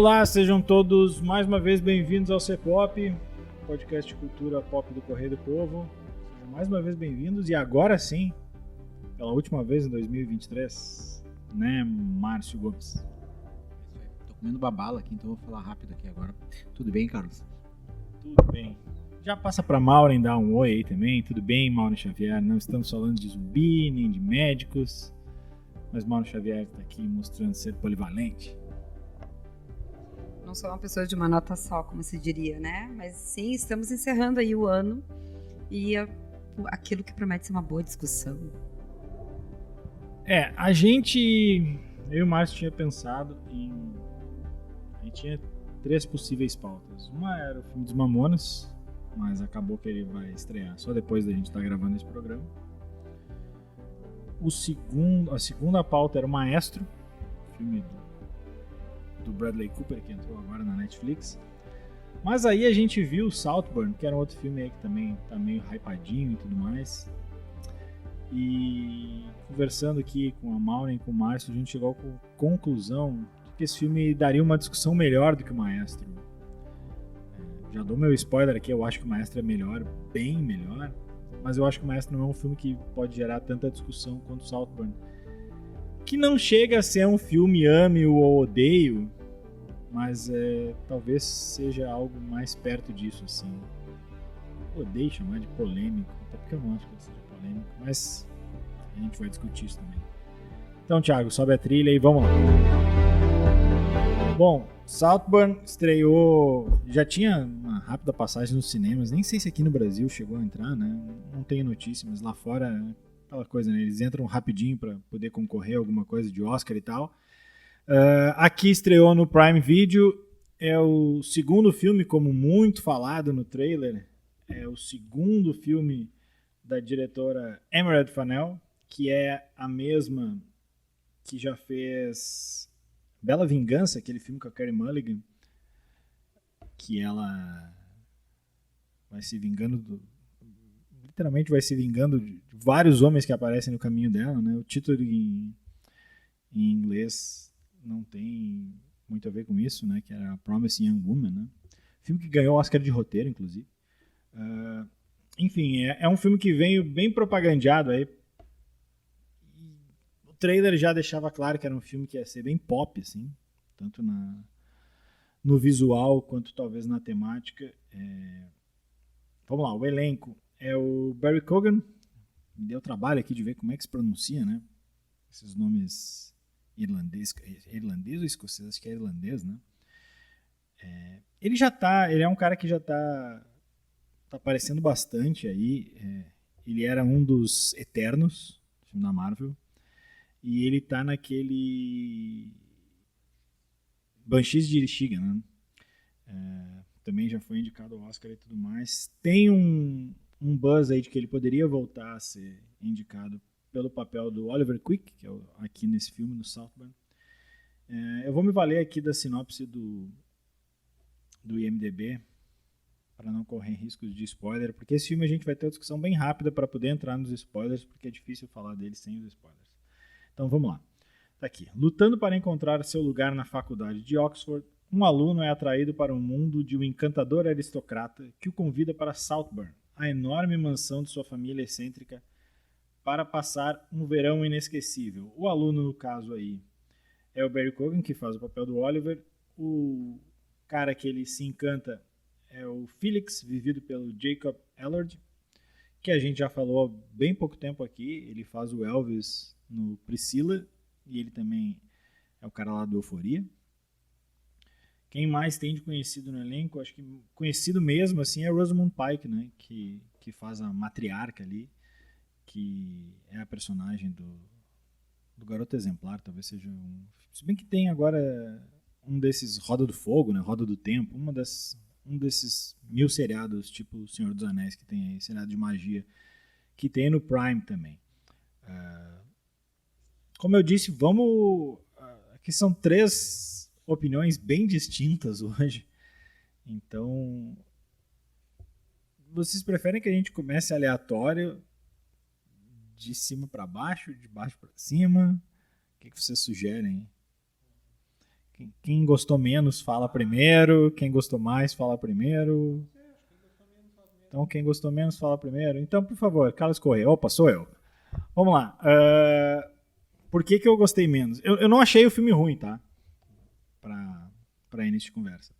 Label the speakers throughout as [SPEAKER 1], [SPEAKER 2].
[SPEAKER 1] Olá, sejam todos mais uma vez bem-vindos ao C-Pop, podcast de cultura pop do Correio do Povo. Sejam mais uma vez bem-vindos e agora sim, pela última vez em 2023, né, Márcio Gomes?
[SPEAKER 2] Tô comendo babala aqui, então vou falar rápido aqui agora. Tudo bem, Carlos?
[SPEAKER 1] Tudo bem. Já passa pra Maureen dar um oi aí também. Tudo bem, Maureen Xavier? Não estamos falando de zumbi, nem de médicos, mas Maureen Xavier está aqui mostrando ser polivalente.
[SPEAKER 3] Não sou uma pessoa de uma nota só, como se diria, né? Mas sim, estamos encerrando aí o ano e aquilo que promete ser uma boa discussão.
[SPEAKER 1] A gente, eu e o Márcio tinha pensado em... A gente tinha 3 possíveis pautas. Uma era o filme dos Mamonas, mas acabou que ele vai estrear só depois da gente estar gravando esse programa. A segunda pauta era o Maestro, filme do Bradley Cooper, que entrou agora na Netflix. Mas aí a gente viu o Saltburn, que era um outro filme aí que também tá meio hypadinho e tudo mais. E conversando aqui com a Maureen e com o Márcio, a gente chegou com a conclusão de que esse filme daria uma discussão melhor do que o Maestro. Já dou meu spoiler aqui, eu acho que o Maestro é melhor, bem melhor. Mas eu acho que o Maestro não é um filme que pode gerar tanta discussão quanto o Saltburn. Que não chega a ser um filme ame ou odeio, mas talvez seja algo mais perto disso, assim. Odeio chamar de polêmico, até porque eu não acho que ele seja polêmico, mas a gente vai discutir isso também. Então, Thiago, sobe a trilha e vamos lá. Bom, Saltburn estreou, já tinha uma rápida passagem nos cinemas, nem sei se aqui no Brasil chegou a entrar, né? Não tenho notícia, mas lá fora, aquela coisa, né? Eles entram rapidinho para poder concorrer a alguma coisa de Oscar e tal. Aqui estreou no Prime Video, é o segundo filme, como muito falado no trailer, é o segundo filme da diretora Emerald Fennell, que é a mesma que já fez Bela Vingança, aquele filme com a Carey Mulligan, que ela vai se vingando literalmente vai se vingando de vários homens que aparecem no caminho dela, né? O título em inglês não tem muito a ver com isso, né? Que era Promising Young Woman, né? Filme que ganhou o Oscar de roteiro, inclusive. Enfim, é um filme que veio bem propagandeado aí. O trailer já deixava claro que era um filme que ia ser bem pop, assim, tanto no visual quanto talvez na temática. Vamos lá, o elenco é o Barry Keoghan. Me deu trabalho aqui de ver como é que se pronuncia, né? Esses nomes irlandês ou escocês, acho que é irlandês, né? Ele é um cara que já tá aparecendo bastante aí. Ele era um dos Eternos, filme da Marvel, e ele tá naquele Banshees de Inisherin, né? Também já foi indicado ao Oscar e tudo mais. Tem um buzz aí de que ele poderia voltar a ser indicado pelo papel do Oliver Quick, que é aqui nesse filme, no Saltburn. Eu vou me valer aqui da sinopse do IMDb para não correr riscos de spoiler, porque esse filme a gente vai ter uma discussão bem rápida para poder entrar nos spoilers, porque é difícil falar dele sem os spoilers. Então vamos lá. Tá aqui. Lutando para encontrar seu lugar na faculdade de Oxford, um aluno é atraído para o mundo de um encantador aristocrata que o convida para Saltburn, a enorme mansão de sua família excêntrica, para passar um verão inesquecível. O aluno, no caso aí, é o Barry Keoghan, que faz o papel do Oliver. O cara que ele se encanta é o Felix, vivido pelo Jacob Elord, que a gente já falou há bem pouco tempo aqui. Ele faz o Elvis no Priscilla e ele também é o cara lá do Euforia. Quem mais tem de conhecido no elenco, acho que conhecido mesmo assim, é Rosamund Pike, né? Que faz a matriarca ali, que é a personagem do Garoto Exemplar, talvez seja um... Se bem que tem agora um desses Roda do Fogo, né? Roda do Tempo, um desses 1000 seriados, tipo O Senhor dos Anéis, que tem aí, seriado de magia, que tem no Prime também. Como eu disse, aqui são 3 opiniões bem distintas hoje. Então, vocês preferem que a gente comece aleatório, de cima para baixo, de baixo para cima? O que vocês sugerem? Quem gostou menos fala primeiro, quem gostou mais fala primeiro. Então, quem gostou menos fala primeiro. Então, por favor, Carlos Correia. Opa, sou eu. Vamos lá. Por que eu gostei menos? Eu não achei o filme ruim, tá? Pra início de conversa.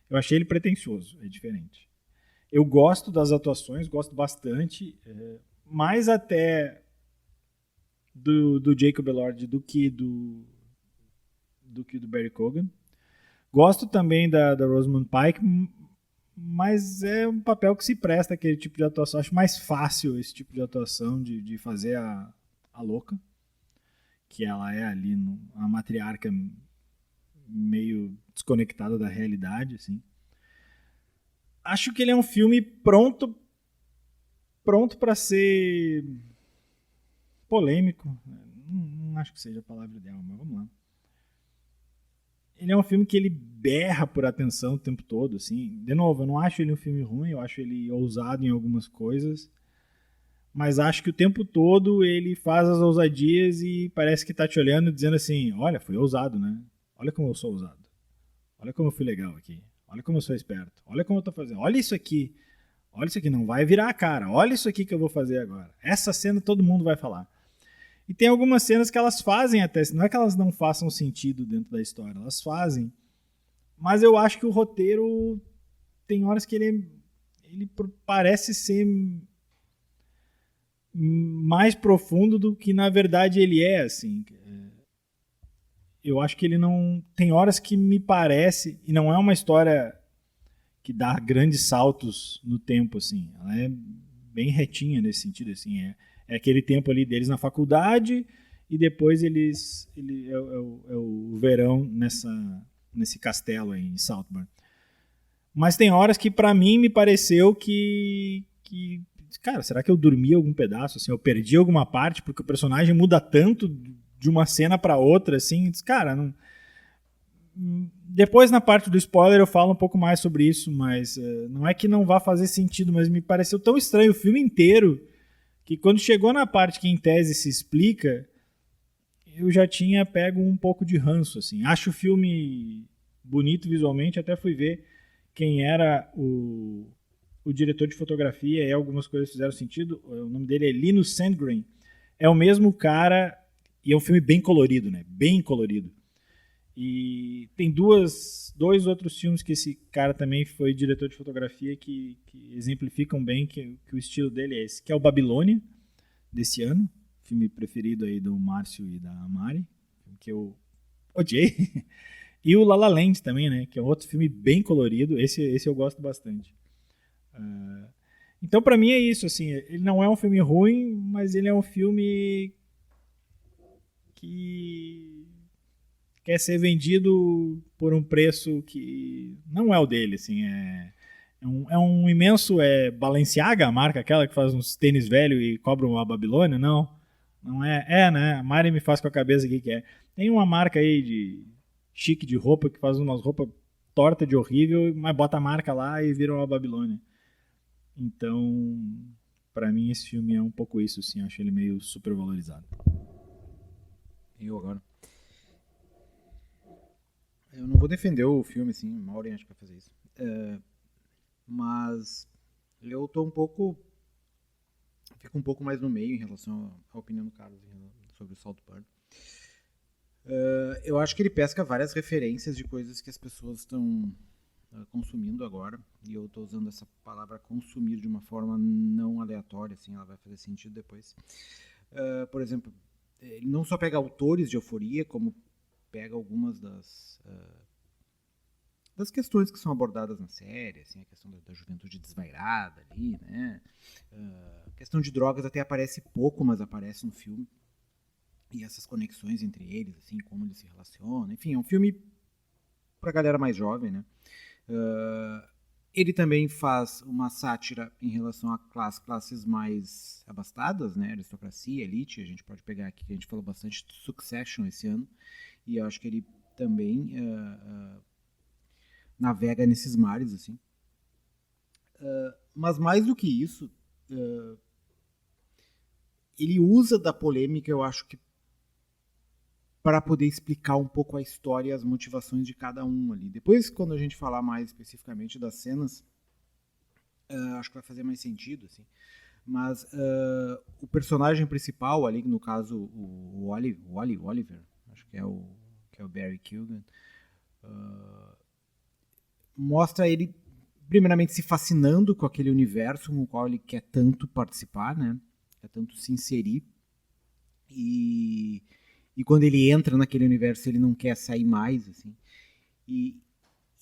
[SPEAKER 1] Eu achei ele pretensioso, é diferente. Eu gosto das atuações, gosto bastante, mais até do Jacob Elord do que do Barry Keoghan. Gosto também da Rosamund Pike, mas é um papel que se presta àquele tipo de atuação. Acho mais fácil esse tipo de atuação de fazer a louca, que ela é ali a matriarca meio desconectada da realidade, assim. Acho que ele é um filme pronto para ser polêmico. Não acho que seja a palavra ideal, mas vamos lá. Ele é um filme que ele berra por atenção o tempo todo, assim. De novo, eu não acho ele um filme ruim, eu acho ele ousado em algumas coisas, mas acho que o tempo todo ele faz as ousadias e parece que tá te olhando e dizendo assim, olha, fui ousado, né? Olha como eu sou ousado. Olha como eu fui legal aqui. Olha como eu sou esperto. Olha como eu tô fazendo. Olha isso aqui. Olha isso aqui, não vai virar a cara. Olha isso aqui que eu vou fazer agora. Essa cena todo mundo vai falar. E tem algumas cenas que elas fazem até, não é que elas não façam sentido dentro da história, elas fazem. Mas eu acho que o roteiro tem horas que ele parece ser mais profundo do que na verdade ele é, assim. Eu acho que ele não... Tem horas que me parece, e não é uma história que dá grandes saltos no tempo, assim. Ela é bem retinha nesse sentido, assim. É aquele tempo ali deles na faculdade e depois é o verão nesse castelo aí em Saltburn. Mas tem horas que pra mim me pareceu que cara, será que eu dormi algum pedaço, assim, eu perdi alguma parte porque o personagem muda tanto de uma cena pra outra, assim, cara, não... Depois na parte do spoiler eu falo um pouco mais sobre isso, mas não é que não vá fazer sentido, mas me pareceu tão estranho o filme inteiro que quando chegou na parte que em tese se explica, eu já tinha pego um pouco de ranço, assim. Acho o filme bonito visualmente, até fui ver quem era o diretor de fotografia e algumas coisas fizeram sentido. O nome dele é Linus Sandgren. É o mesmo cara e é um filme bem colorido, né? Bem colorido. E tem dois outros filmes que esse cara também foi diretor de fotografia que exemplificam bem que o estilo dele é esse, que é o Babilônia, desse ano, filme preferido aí do Márcio e da Mari, que eu odiei. E o La La Land também, né, que é outro filme bem colorido, esse eu gosto bastante. Então, pra mim é isso, assim, ele não é um filme ruim, mas ele é um filme que quer ser vendido por um preço que não é o dele, assim, é um imenso Balenciaga, a marca aquela que faz uns tênis velho e cobra uma Babilônia, não é, né, a Mari me faz com a cabeça aqui que é, tem uma marca aí de chique de roupa que faz umas roupas torta de horrível, mas bota a marca lá e vira uma Babilônia. Então, pra mim esse filme é um pouco isso, assim, eu acho ele meio supervalorizado.
[SPEAKER 2] Eu agora. Eu não vou defender o filme, assim, o Maureen acho que vai fazer isso. Mas eu tô fico um pouco mais no meio em relação à opinião do Carlos sobre o Saltburn. Eu acho que ele pesca várias referências de coisas que as pessoas estão consumindo agora, e eu tô usando essa palavra consumir de uma forma não aleatória, assim, ela vai fazer sentido depois. Por exemplo, ele não só pega autores de Euforia, como pega algumas das questões que são abordadas na série, assim, a questão da juventude desvairada ali, né? A questão de drogas até aparece pouco, mas aparece no filme. E essas conexões entre eles, assim, como eles se relacionam. Enfim, é um filme pra galera mais jovem, né? Ele também faz uma sátira em relação a classes mais abastadas, né? Aristocracia, elite. A gente pode pegar aqui, que a gente falou bastante de Succession esse ano. E eu acho que ele também navega nesses mares, assim. Mas mais do que isso, ele usa da polêmica, eu acho que para poder explicar um pouco a história e as motivações de cada um ali. Depois, quando a gente falar mais especificamente das cenas, acho que vai fazer mais sentido, assim. Mas o personagem principal ali, no caso o Oliver, acho que é o Barry Keoghan, mostra ele primeiramente se fascinando com aquele universo no qual ele quer tanto participar, né? Quer tanto se inserir. E quando ele entra naquele universo, ele não quer sair mais, assim. E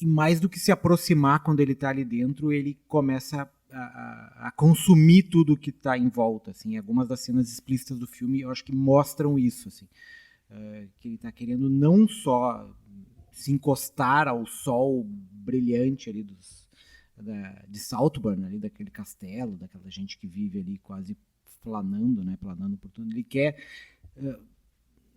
[SPEAKER 2] mais do que se aproximar quando ele está ali dentro, ele começa a consumir tudo que está em volta, assim. Algumas das cenas explícitas do filme, eu acho que mostram isso, assim. Que ele está querendo não só se encostar ao sol brilhante ali de Saltburn, ali daquele castelo, daquela gente que vive ali quase planando, né, planando por tudo. Ele quer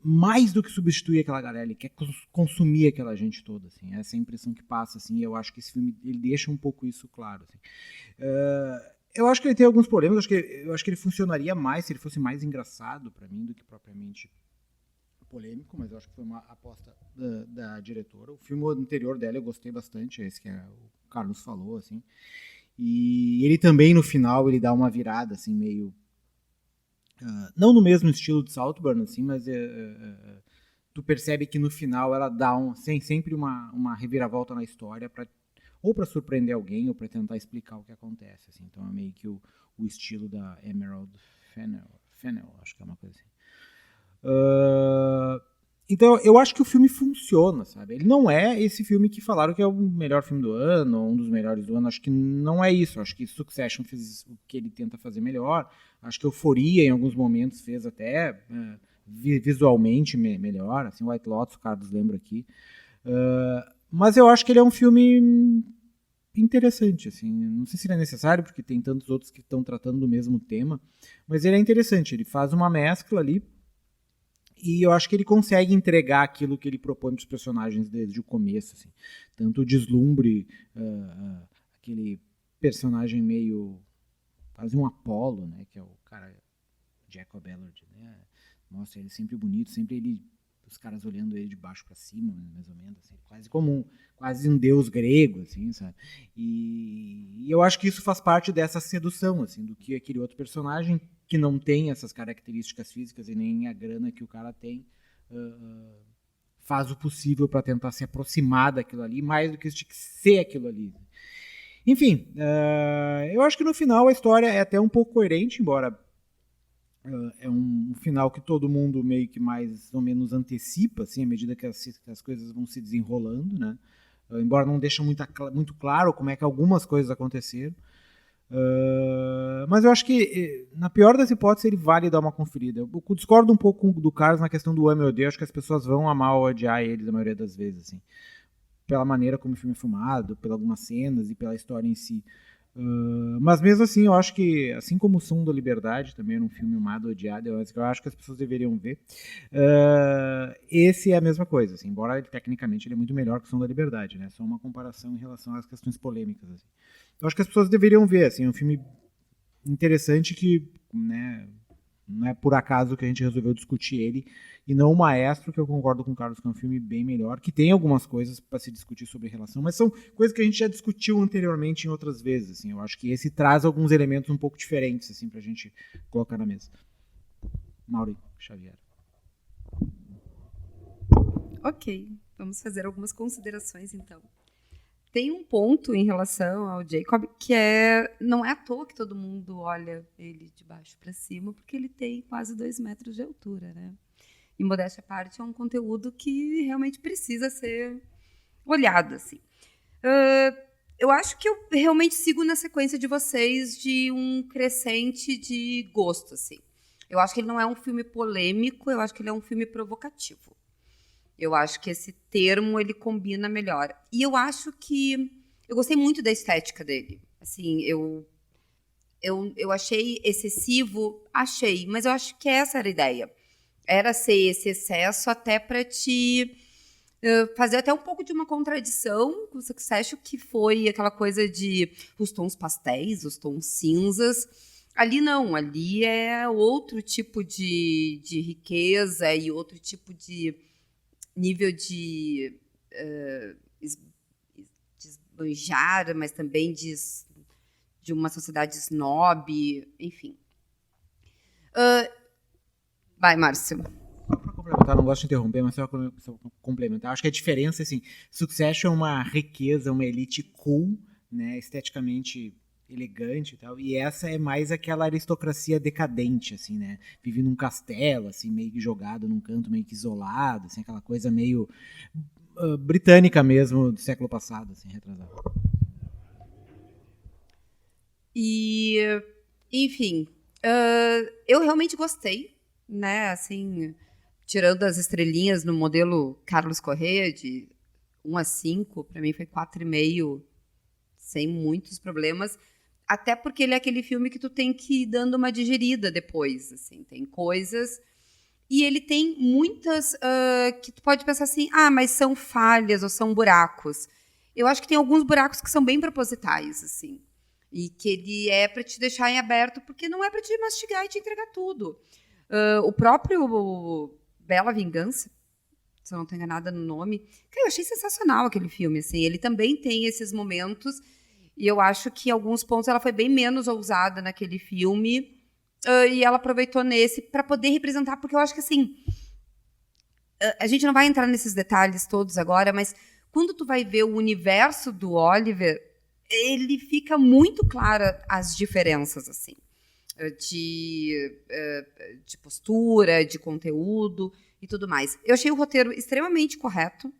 [SPEAKER 2] mais do que substituir aquela galera, ele quer consumir aquela gente toda, assim. Essa é a impressão que passa, assim, e eu acho que esse filme ele deixa um pouco isso claro, assim. Eu acho que ele tem alguns problemas, eu acho que ele funcionaria mais se ele fosse mais engraçado para mim do que propriamente polêmico, mas eu acho que foi uma aposta da diretora. O filme anterior dela eu gostei bastante, esse que o Carlos falou, assim. E ele também, no final, ele dá uma virada, assim, meio... não no mesmo estilo de Saltburn, assim, mas tu percebe que no final ela dá sempre uma reviravolta na história, ou para surpreender alguém, ou para tentar explicar o que acontece, assim. Então é meio que o estilo da Emerald Fennell, acho que é uma coisa assim. Então eu acho que o filme funciona, sabe? Ele não é esse filme que falaram que é o melhor filme do ano, ou um dos melhores do ano. Acho que não é isso. Acho que Succession fez o que ele tenta fazer melhor. Acho que Euphoria em alguns momentos fez até visualmente melhor, assim. White Lotus, o Carlos lembra aqui. Mas eu acho que ele é um filme interessante, assim. Não sei se ele é necessário, porque tem tantos outros que estão tratando do mesmo tema, mas ele é interessante. Ele faz uma mescla ali. E eu acho que ele consegue entregar aquilo que ele propõe para os personagens desde o começo, assim. Tanto o deslumbre, aquele personagem meio quase um Apollo, né, que é o cara Jacob Elord, né, mostra ele sempre bonito, sempre os caras olhando ele de baixo para cima, mais ou menos, assim, quase um deus grego, assim, sabe? E eu acho que isso faz parte dessa sedução, assim, do que aquele outro personagem que não tem essas características físicas e nem a grana que o cara tem, faz o possível para tentar se aproximar daquilo ali, mais do que ser aquilo ali. Enfim, eu acho que no final a história é até um pouco coerente, embora é um final que todo mundo meio que mais ou menos antecipa, assim, à medida que as coisas vão se desenrolando, né? Embora não deixe muito claro como é que algumas coisas aconteceram. Mas eu acho que, na pior das hipóteses, ele vale dar uma conferida. Eu discordo um pouco do Carlos na questão do ame ou odeio. Acho que as pessoas vão amar ou odiar ele a maioria das vezes, assim, pela maneira como o filme é filmado, pelas algumas cenas e pela história em si. Mas mesmo assim, eu acho que, assim como o Som da Liberdade também era um filme amado ou odiado, eu acho que as pessoas deveriam ver. Esse é a mesma coisa, assim, embora tecnicamente ele é muito melhor que o Som da Liberdade, né? Só uma comparação em relação às questões polêmicas, assim. Eu acho que as pessoas deveriam ver, assim, é um filme interessante que, né, não é por acaso que a gente resolveu discutir ele, e não o Maestro, que eu concordo com o Carlos, que é um filme bem melhor, que tem algumas coisas para se discutir sobre relação, mas são coisas que a gente já discutiu anteriormente em outras vezes, assim. Eu acho que esse traz alguns elementos um pouco diferentes, assim, pra gente colocar na mesa. Mauri Xavier.
[SPEAKER 3] Ok, vamos fazer algumas considerações, então. Tem um ponto em relação ao Jacob que não é à toa que todo mundo olha ele de baixo para cima, porque ele tem quase 2 metros de altura, né? E modéstia à parte, é um conteúdo que realmente precisa ser olhado, assim. Eu acho que eu realmente sigo na sequência de vocês de um crescente de gosto, assim. Eu acho que ele não é um filme polêmico, eu acho que ele é um filme provocativo. Eu acho que esse termo ele combina melhor. E eu acho que eu gostei muito da estética dele. Assim, eu achei excessivo, mas eu acho que essa era a ideia. Era ser esse excesso até para te fazer até um pouco de uma contradição com o Succession, que foi aquela coisa de os tons pastéis, os tons cinzas. Ali não, ali é outro tipo de riqueza e outro tipo de nível de esbanjar, mas também de uma sociedade snob, enfim. Vai, Márcio.
[SPEAKER 2] Só para complementar, não gosto de interromper, mas só para complementar, acho que a diferença, assim, Succession é uma riqueza, uma elite cool, né, esteticamente elegante e tal, e essa é mais aquela aristocracia decadente, assim, né, vive num castelo, assim, meio que jogado num canto, meio que isolado, assim, aquela coisa meio britânica mesmo, do século passado, assim, retrasado.
[SPEAKER 3] E, enfim, eu realmente gostei, né, assim, tirando as estrelinhas no modelo Carlos Corrêa, de 1 a 5, para mim foi 4,5, sem muitos problemas, até porque ele é aquele filme que tu tem que ir dando uma digerida depois, assim, tem coisas, e ele tem muitas que tu pode pensar assim, mas são falhas ou são buracos. Eu acho que tem alguns buracos que são bem propositais, assim, e que ele é para te deixar em aberto, porque não é para te mastigar e te entregar tudo. O próprio Bela Vingança, se eu não estou enganada no nome, cara, eu achei sensacional aquele filme, assim, ele também tem esses momentos, e eu acho que em alguns pontos ela foi bem menos ousada naquele filme, e ela aproveitou nesse para poder representar, porque eu acho que, assim, a gente não vai entrar nesses detalhes todos agora, mas quando tu vai ver o universo do Oliver, ele fica muito clara as diferenças, assim, de postura, de conteúdo e tudo mais. Eu achei o roteiro extremamente correto,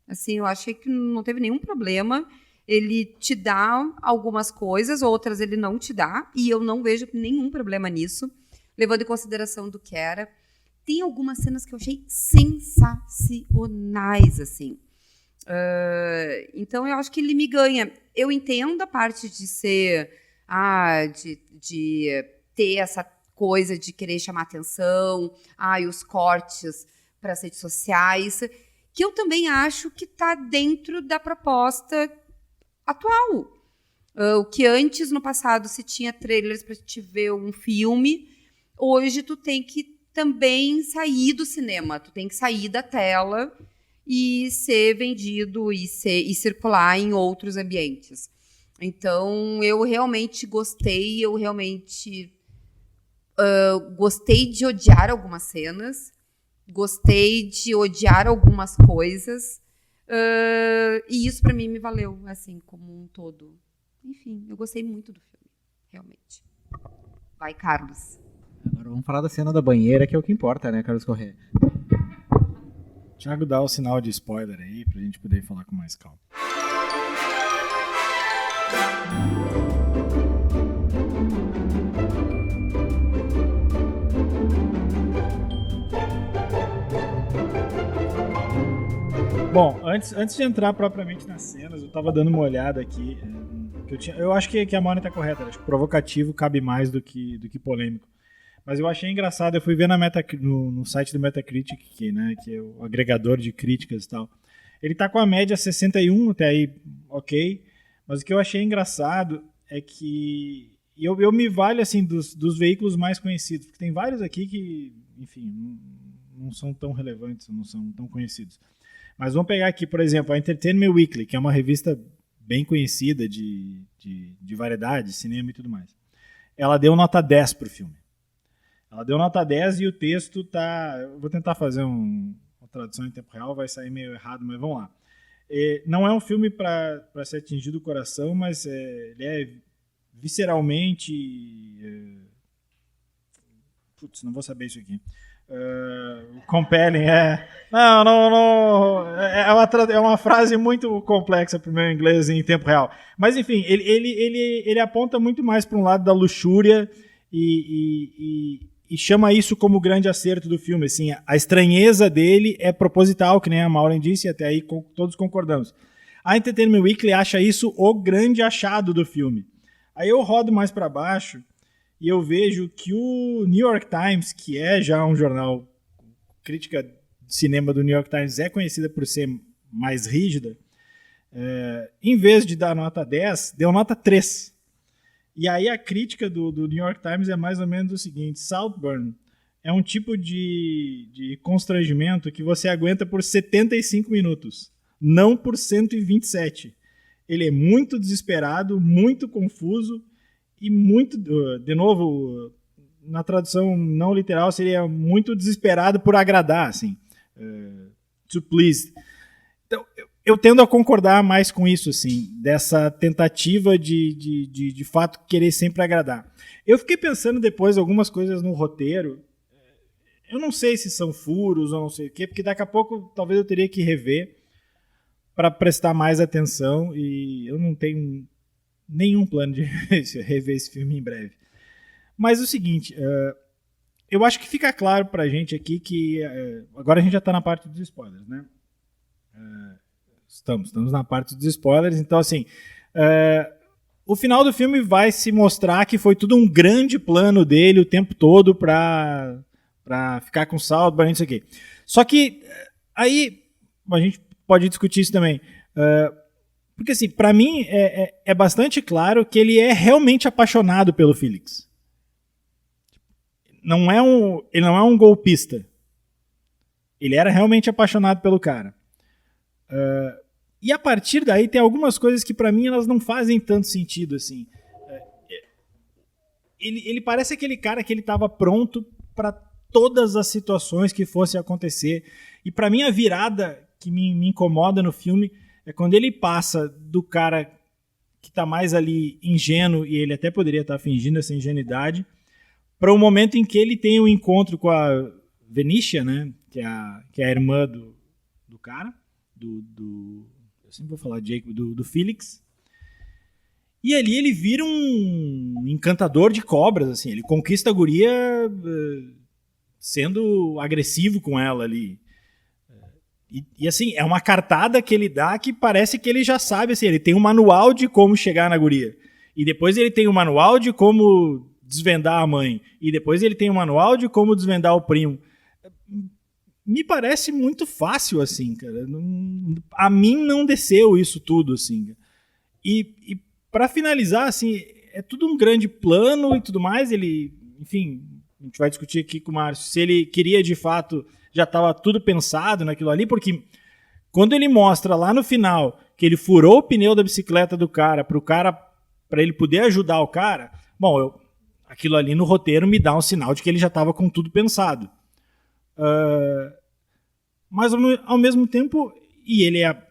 [SPEAKER 3] assim, eu achei que não teve nenhum problema. Ele te dá algumas coisas, outras ele não te dá, e eu não vejo nenhum problema nisso, levando em consideração do que era. Tem algumas cenas que eu achei sensacionais, assim. Então, eu acho que ele me ganha. Eu entendo a parte de ser... de ter essa coisa de querer chamar atenção, e os cortes para as redes sociais, que eu também acho que está dentro da proposta atual. O que antes, no passado, se tinha trailers para te ver um filme, hoje tu tem que também sair do cinema, tu tem que sair da tela e ser vendido e circular em outros ambientes. Então, eu realmente gostei, gostei de odiar algumas cenas, gostei de odiar algumas coisas, e isso para mim me valeu, assim, como um todo. Enfim, eu gostei muito do filme, realmente. Vai, Carlos.
[SPEAKER 2] Agora vamos falar da cena da banheira, que é o que importa, né, Carlos Corrêa?
[SPEAKER 1] Thiago, dá o sinal de spoiler aí, pra gente poder falar com mais calma. Bom, antes de entrar propriamente nas cenas, eu tava dando uma olhada aqui. Eu acho que a Moni tá correta. Acho que provocativo cabe mais do que polêmico. Mas eu achei engraçado. Eu fui ver no site do Metacritic, que é o agregador de críticas e tal. Ele tá com a média 61, até aí ok. Mas o que eu achei engraçado é que eu me valho assim, dos veículos mais conhecidos. Porque tem vários aqui que, enfim, não são tão relevantes, não são tão conhecidos. Mas vamos pegar aqui, por exemplo, a Entertainment Weekly, que é uma revista bem conhecida de variedade, cinema e tudo mais. Ela deu nota 10 pro filme. Ela deu nota 10 e o texto tá... Eu vou tentar fazer uma tradução em tempo real, vai sair meio errado, mas vamos lá. Não é um filme para ser atingido o coração, mas ele é visceralmente... Putz, não vou saber isso aqui. Compelling, Não. É uma frase muito complexa para o meu inglês em tempo real. Mas, enfim, ele aponta muito mais para um lado da luxúria e chama isso como o grande acerto do filme. Assim, a estranheza dele é proposital, que nem a Maureen disse, e até aí todos concordamos. A Entertainment Weekly acha isso o grande achado do filme. Aí eu rodo mais para baixo e eu vejo que o New York Times, que é já um jornal, crítica de cinema do New York Times é conhecida por ser mais rígida, em vez de dar nota 10, deu nota 3. E aí a crítica do New York Times é mais ou menos o seguinte: Saltburn é um tipo de constrangimento que você aguenta por 75 minutos, não por 127. Ele é muito desesperado, muito confuso e muito, de novo, na tradução não literal seria muito desesperado por agradar, assim, to please. Então, eu tendo a concordar mais com isso, assim, dessa tentativa de fato querer sempre agradar. Eu fiquei pensando depois algumas coisas no roteiro. Eu não sei se são furos ou não sei o quê, porque daqui a pouco talvez eu teria que rever para prestar mais atenção e eu não tenho nenhum plano de rever esse filme em breve. Mas o seguinte, eu acho que fica claro pra gente aqui que agora a gente já tá na parte dos spoilers, né? Estamos na parte dos spoilers, então assim, o final do filme vai se mostrar que foi tudo um grande plano dele o tempo todo pra ficar com Saltburn, isso aqui. Só que aí a gente pode discutir isso também. Porque assim, pra mim é bastante claro que ele é realmente apaixonado pelo Felix. Ele não é um golpista. Ele era realmente apaixonado pelo cara. E a partir daí tem algumas coisas que pra mim elas não fazem tanto sentido assim. Ele parece aquele cara que ele estava pronto para todas as situações que fossem acontecer. E pra mim a virada que me incomoda no filme é quando ele passa do cara que tá mais ali ingênuo, e ele até poderia estar fingindo essa ingenuidade, para o momento em que ele tem um encontro com a Venetia, né, que é a irmã do cara, eu sempre vou falar Jacob, do Felix. E ali ele vira um encantador de cobras, assim, ele conquista a guria sendo agressivo com ela ali. E assim, é uma cartada que ele dá que parece que ele já sabe, assim, ele tem um manual de como chegar na guria. E depois ele tem um manual de como desvendar a mãe. E depois ele tem um manual de como desvendar o primo. Me parece muito fácil, assim, cara. A mim não desceu isso tudo, assim. E para finalizar, assim, é tudo um grande plano e tudo mais. Ele, enfim, a gente vai discutir aqui com o Márcio se ele queria de fato, já estava tudo pensado naquilo ali, porque quando ele mostra lá no final que ele furou o pneu da bicicleta do cara para ele poder ajudar o cara, bom, aquilo ali no roteiro me dá um sinal de que ele já estava com tudo pensado. Mas ao mesmo tempo, e ele é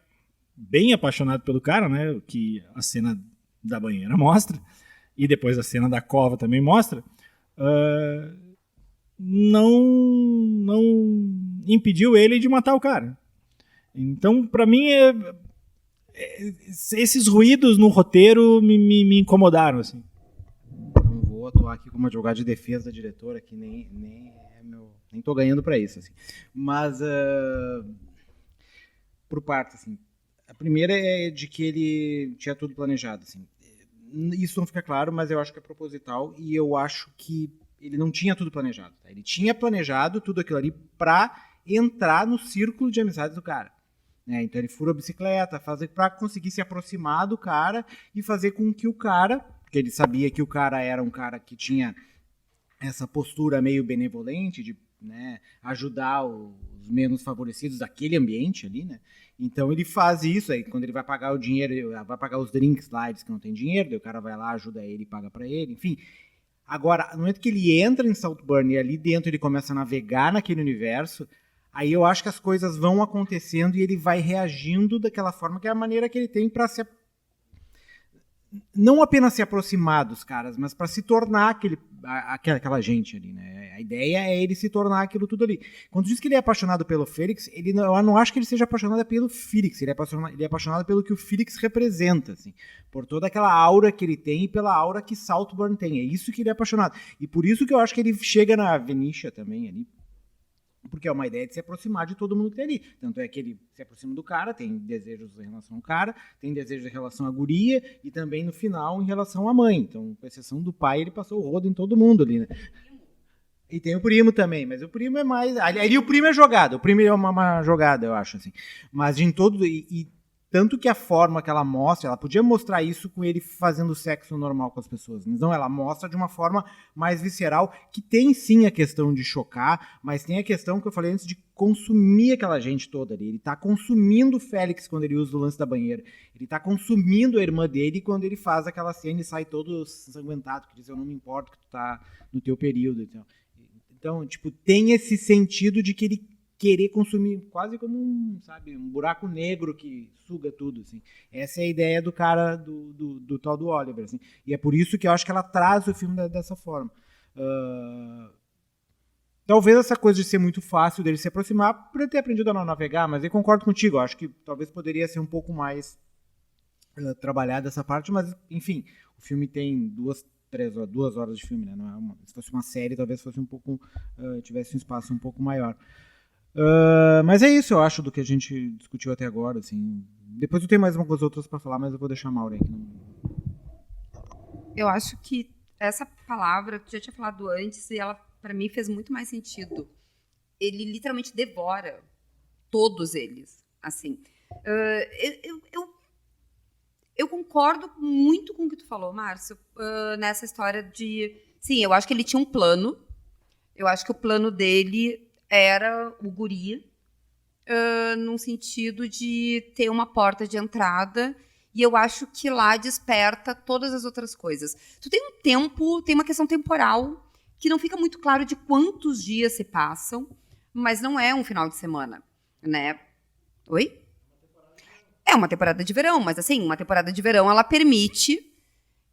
[SPEAKER 1] bem apaixonado pelo cara, né, que a cena da banheira mostra, e depois a cena da cova também mostra, não impediu ele de matar o cara. Então, pra mim, esses ruídos no roteiro me incomodaram, assim.
[SPEAKER 2] Não vou atuar aqui como advogado de defesa da diretora, que nem tô ganhando pra isso, assim. Mas, por parte, assim, a primeira é de que ele tinha tudo planejado, assim. Isso não fica claro, mas eu acho que é proposital, e eu acho que ele não tinha tudo planejado. Tá? Ele tinha planejado tudo aquilo ali pra entrar no círculo de amizades do cara. Então ele furou a bicicleta, para conseguir se aproximar do cara e fazer com que o cara, porque ele sabia que o cara era um cara que tinha essa postura meio benevolente de, né, ajudar os menos favorecidos daquele ambiente ali, né? Então ele faz isso, aí quando ele vai pagar o dinheiro, vai pagar os drinks lá, ele diz que não tem dinheiro, daí o cara vai lá, ajuda ele e paga pra ele, enfim. Agora, no momento que ele entra em Saltburn e ali dentro ele começa a navegar naquele universo, aí eu acho que as coisas vão acontecendo e ele vai reagindo daquela forma que é a maneira que ele tem para não apenas se aproximar dos caras, mas para se tornar aquela gente ali, né? A ideia é ele se tornar aquilo tudo ali. Quando diz que ele é apaixonado pelo Felix, eu não acho que ele seja apaixonado pelo Felix, ele é apaixonado pelo que o Felix representa, assim, por toda aquela aura que ele tem e pela aura que Saltburn tem. É isso que ele é apaixonado. E por isso que eu acho que ele chega na Venetia também ali, porque é uma ideia de se aproximar de todo mundo que tem ali. Tanto é que ele se aproxima do cara, tem desejos em relação ao cara, tem desejos em relação à guria e também no final em relação à mãe. Então, com exceção do pai, ele passou o rodo em todo mundo ali, né? E tem o primo também, mas o primo é mais... Ali o primo é jogada, o primo é uma jogada, eu acho, assim. Mas em todo... Tanto que a forma que ela mostra, ela podia mostrar isso com ele fazendo sexo normal com as pessoas. Mas não, ela mostra de uma forma mais visceral, que tem sim a questão de chocar, mas tem a questão que eu falei antes de consumir aquela gente toda ali. Ele tá consumindo o Félix quando ele usa o lance da banheira. Ele tá consumindo a irmã dele quando ele faz aquela cena e sai todo ensanguentado, que diz, eu não me importo que tu tá no teu período. Então, tipo, tem esse sentido de que ele querer consumir, quase como um buraco negro que suga tudo, assim. Essa é a ideia do cara, do tal do Oliver, assim. E é por isso que eu acho que ela traz o filme dessa forma. Talvez essa coisa de ser muito fácil dele se aproximar, por ele ter aprendido a não navegar, mas eu concordo contigo, eu acho que talvez poderia ser um pouco mais trabalhada essa parte, mas, enfim, o filme tem 2 horas de filme, né? Não é se fosse uma série, talvez fosse um pouco, tivesse um espaço um pouco maior. Mas é isso, eu acho, do que a gente discutiu até agora, assim. Depois eu tenho mais umas outras para falar, mas eu vou deixar a Maura aqui.
[SPEAKER 3] Eu acho que essa palavra, que eu já tinha falado antes, e ela, para mim, fez muito mais sentido. Ele literalmente devora todos eles, assim. Eu concordo muito com o que tu falou, Márcio, nessa história de... Sim, eu acho que ele tinha um plano. Eu acho que o plano dele era o guri, num sentido de ter uma porta de entrada, e eu acho que lá desperta todas as outras coisas. Tu tem um tempo, tem uma questão temporal, que não fica muito claro de quantos dias se passam, mas não é um final de semana, né? Oi? É uma temporada de verão, mas assim, uma temporada de verão, ela permite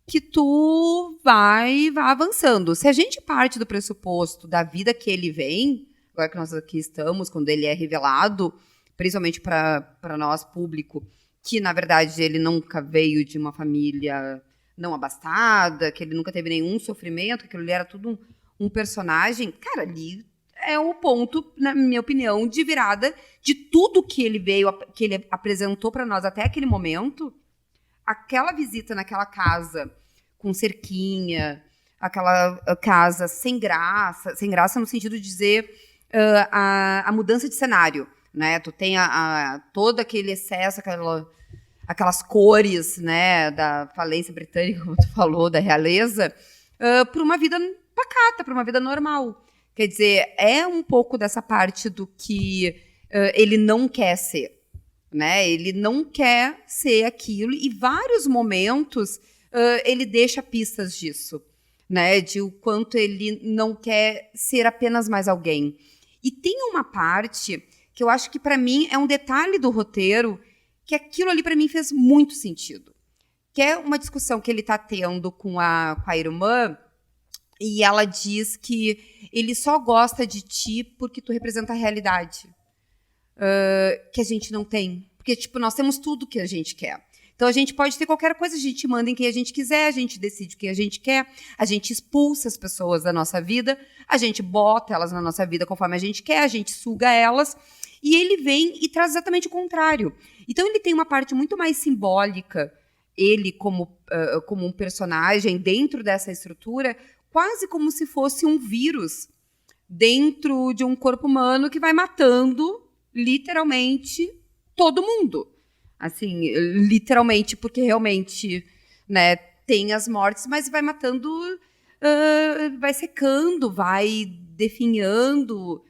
[SPEAKER 3] que tu vá avançando. Se a gente parte do pressuposto da vida que ele vem, agora que nós aqui estamos, quando ele é revelado, principalmente para nós, público, que, na verdade, ele nunca veio de uma família não abastada, que ele nunca teve nenhum sofrimento, que aquilo ali era tudo um personagem, cara, ali é o ponto, na minha opinião, de virada de tudo que ele veio, que ele apresentou para nós até aquele momento. Aquela visita naquela casa com cerquinha, aquela casa sem graça no sentido de dizer a mudança de cenário, né? Tu tem todo aquele excesso, aquelas cores, né, da falência britânica, como tu falou, da realeza, por uma vida pacata, por uma vida normal. Quer dizer, é um pouco dessa parte do que ele não quer ser, né? Ele não quer ser aquilo, e vários momentos ele deixa pistas disso, né? De o quanto ele não quer ser apenas mais alguém. E tem uma parte que eu acho que, para mim, é um detalhe do roteiro, que aquilo ali, para mim, fez muito sentido. Que é uma discussão que ele está tendo com a irmã, e ela diz que ele só gosta de ti porque tu representa a realidade que a gente não tem. Porque, tipo, nós temos tudo que a gente quer. Então, a gente pode ter qualquer coisa, a gente manda em quem a gente quiser, a gente decide o que a gente quer, a gente expulsa as pessoas da nossa vida, a gente bota elas na nossa vida conforme a gente quer, a gente suga elas, e ele vem e traz exatamente o contrário. Então, ele tem uma parte muito mais simbólica, ele como um personagem dentro dessa estrutura, quase como se fosse um vírus dentro de um corpo humano que vai matando, literalmente, todo mundo. Assim, literalmente, porque realmente, né, tem as mortes, mas vai matando, vai secando, vai definhando,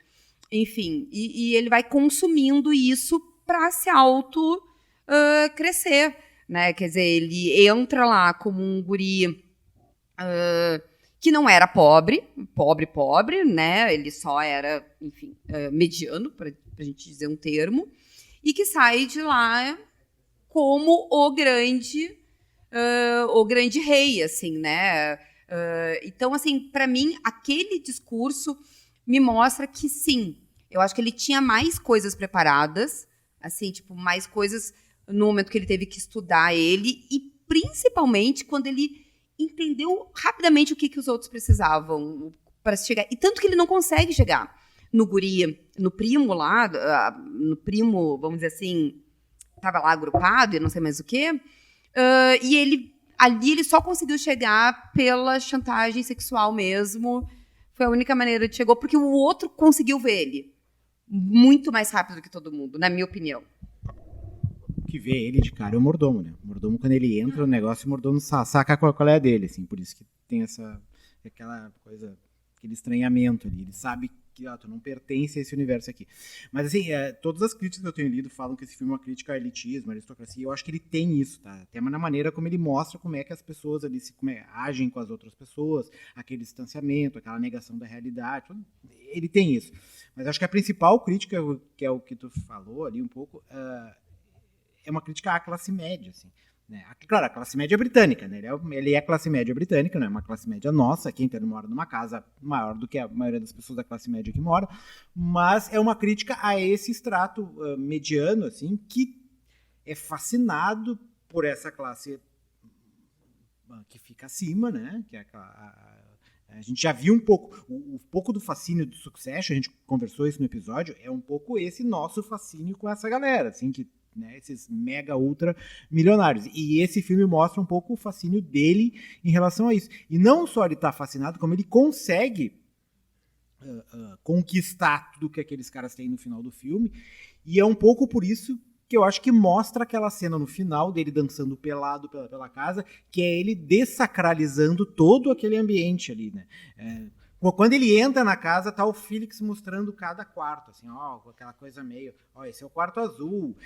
[SPEAKER 3] enfim. E ele vai consumindo isso para se crescer, né? Quer dizer, ele entra lá como um guri que não era pobre, né? Ele só era, enfim, mediano, para a gente dizer um termo, e que sai de lá como o grande rei, assim, né? Então, assim, para mim, aquele discurso me mostra que, sim, eu acho que ele tinha mais coisas preparadas, assim, tipo, mais coisas no momento que ele teve que estudar ele, e principalmente quando ele entendeu rapidamente o que os outros precisavam para chegar. E tanto que ele não consegue chegar no guri, no primo lá, vamos dizer assim, estava lá agrupado e não sei mais o quê, e ali ele só conseguiu chegar pela chantagem sexual mesmo. Foi a única maneira que chegou, porque o outro conseguiu ver ele muito mais rápido do que todo mundo, na minha opinião.
[SPEAKER 2] que vê ele de cara é o mordomo, né? O mordomo, quando ele entra no negócio, o mordomo saca qual é a dele, assim. Por isso que tem aquela coisa, aquele estranhamento ali. Ele sabe que tu não pertence a esse universo aqui. Mas, assim, todas as críticas que eu tenho lido falam que esse filme é uma crítica ao elitismo, à aristocracia. Eu acho que ele tem isso, tá? Até na maneira como ele mostra como é que as pessoas ali agem com as outras pessoas, aquele distanciamento, aquela negação da realidade. Ele tem isso. Mas acho que a principal crítica, que é o que tu falou ali um pouco, é uma crítica à classe média, assim. Né? Claro, a classe média britânica, né? Ele é classe média britânica, não é uma classe média nossa, quem mora numa casa maior do que a maioria das pessoas da classe média que mora, mas é uma crítica a esse extrato mediano, assim, que é fascinado por essa classe que fica acima, né? Que é a gente já viu um pouco do fascínio do Succession, a gente conversou isso no episódio, é um pouco esse nosso fascínio com essa galera, assim, que né, esses mega ultra milionários. E esse filme mostra um pouco o fascínio dele em relação a isso. E não só ele tá fascinado, como ele consegue conquistar tudo que aqueles caras têm no final do filme. E é um pouco por isso que eu acho que mostra aquela cena no final dele dançando pelado pela casa, que é ele dessacralizando todo aquele ambiente ali, né? Quando ele entra na casa, tá o Felix mostrando cada quarto, assim, ó, aquela coisa meio, ó, esse é o quarto azul,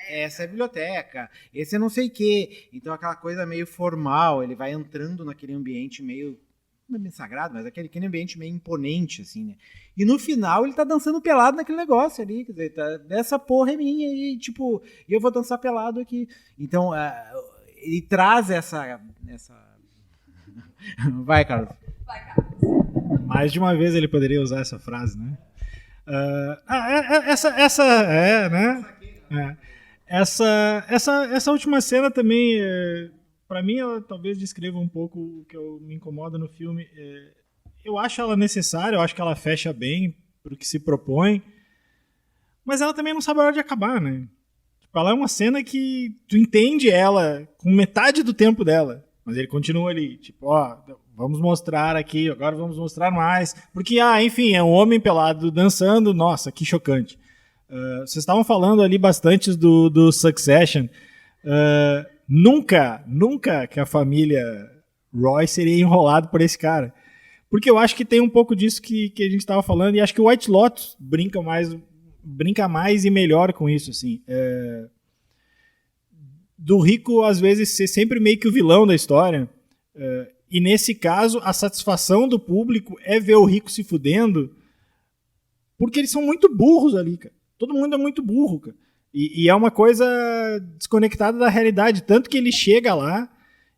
[SPEAKER 2] essa é a biblioteca, esse é não sei o quê. Então aquela coisa meio formal, ele vai entrando naquele ambiente meio, não é bem sagrado, mas aquele ambiente meio imponente, assim, né? E no final ele tá dançando pelado naquele negócio ali, quer dizer, essa porra é minha e, tipo, eu vou dançar pelado aqui. Então, ele traz essa... Vai, Carlos.
[SPEAKER 1] Mais de uma vez ele poderia usar essa frase, né? Essa última cena também, para mim, ela talvez descreva um pouco o que me incomoda no filme. Eu acho ela necessária, eu acho que ela fecha bem pro que se propõe, mas ela também não sabe a hora de acabar, né? Tipo, ela é uma cena que tu entende ela com metade do tempo dela, mas ele continua ali, tipo, ó, vamos mostrar aqui, agora vamos mostrar mais. Porque, enfim, é um homem pelado dançando, nossa, que chocante. Vocês estavam falando ali bastante do Succession. Nunca que a família Roy seria enrolado por esse cara. Porque eu acho que tem um pouco disso que a gente estava falando, e acho que o White Lotus brinca mais e melhor com isso, assim. Do rico, às vezes, ser sempre meio que o vilão da história. E nesse caso, a satisfação do público é ver o rico se fudendo, porque eles são muito burros ali, cara. Todo mundo é muito burro, cara. E é uma coisa desconectada da realidade. Tanto que ele chega lá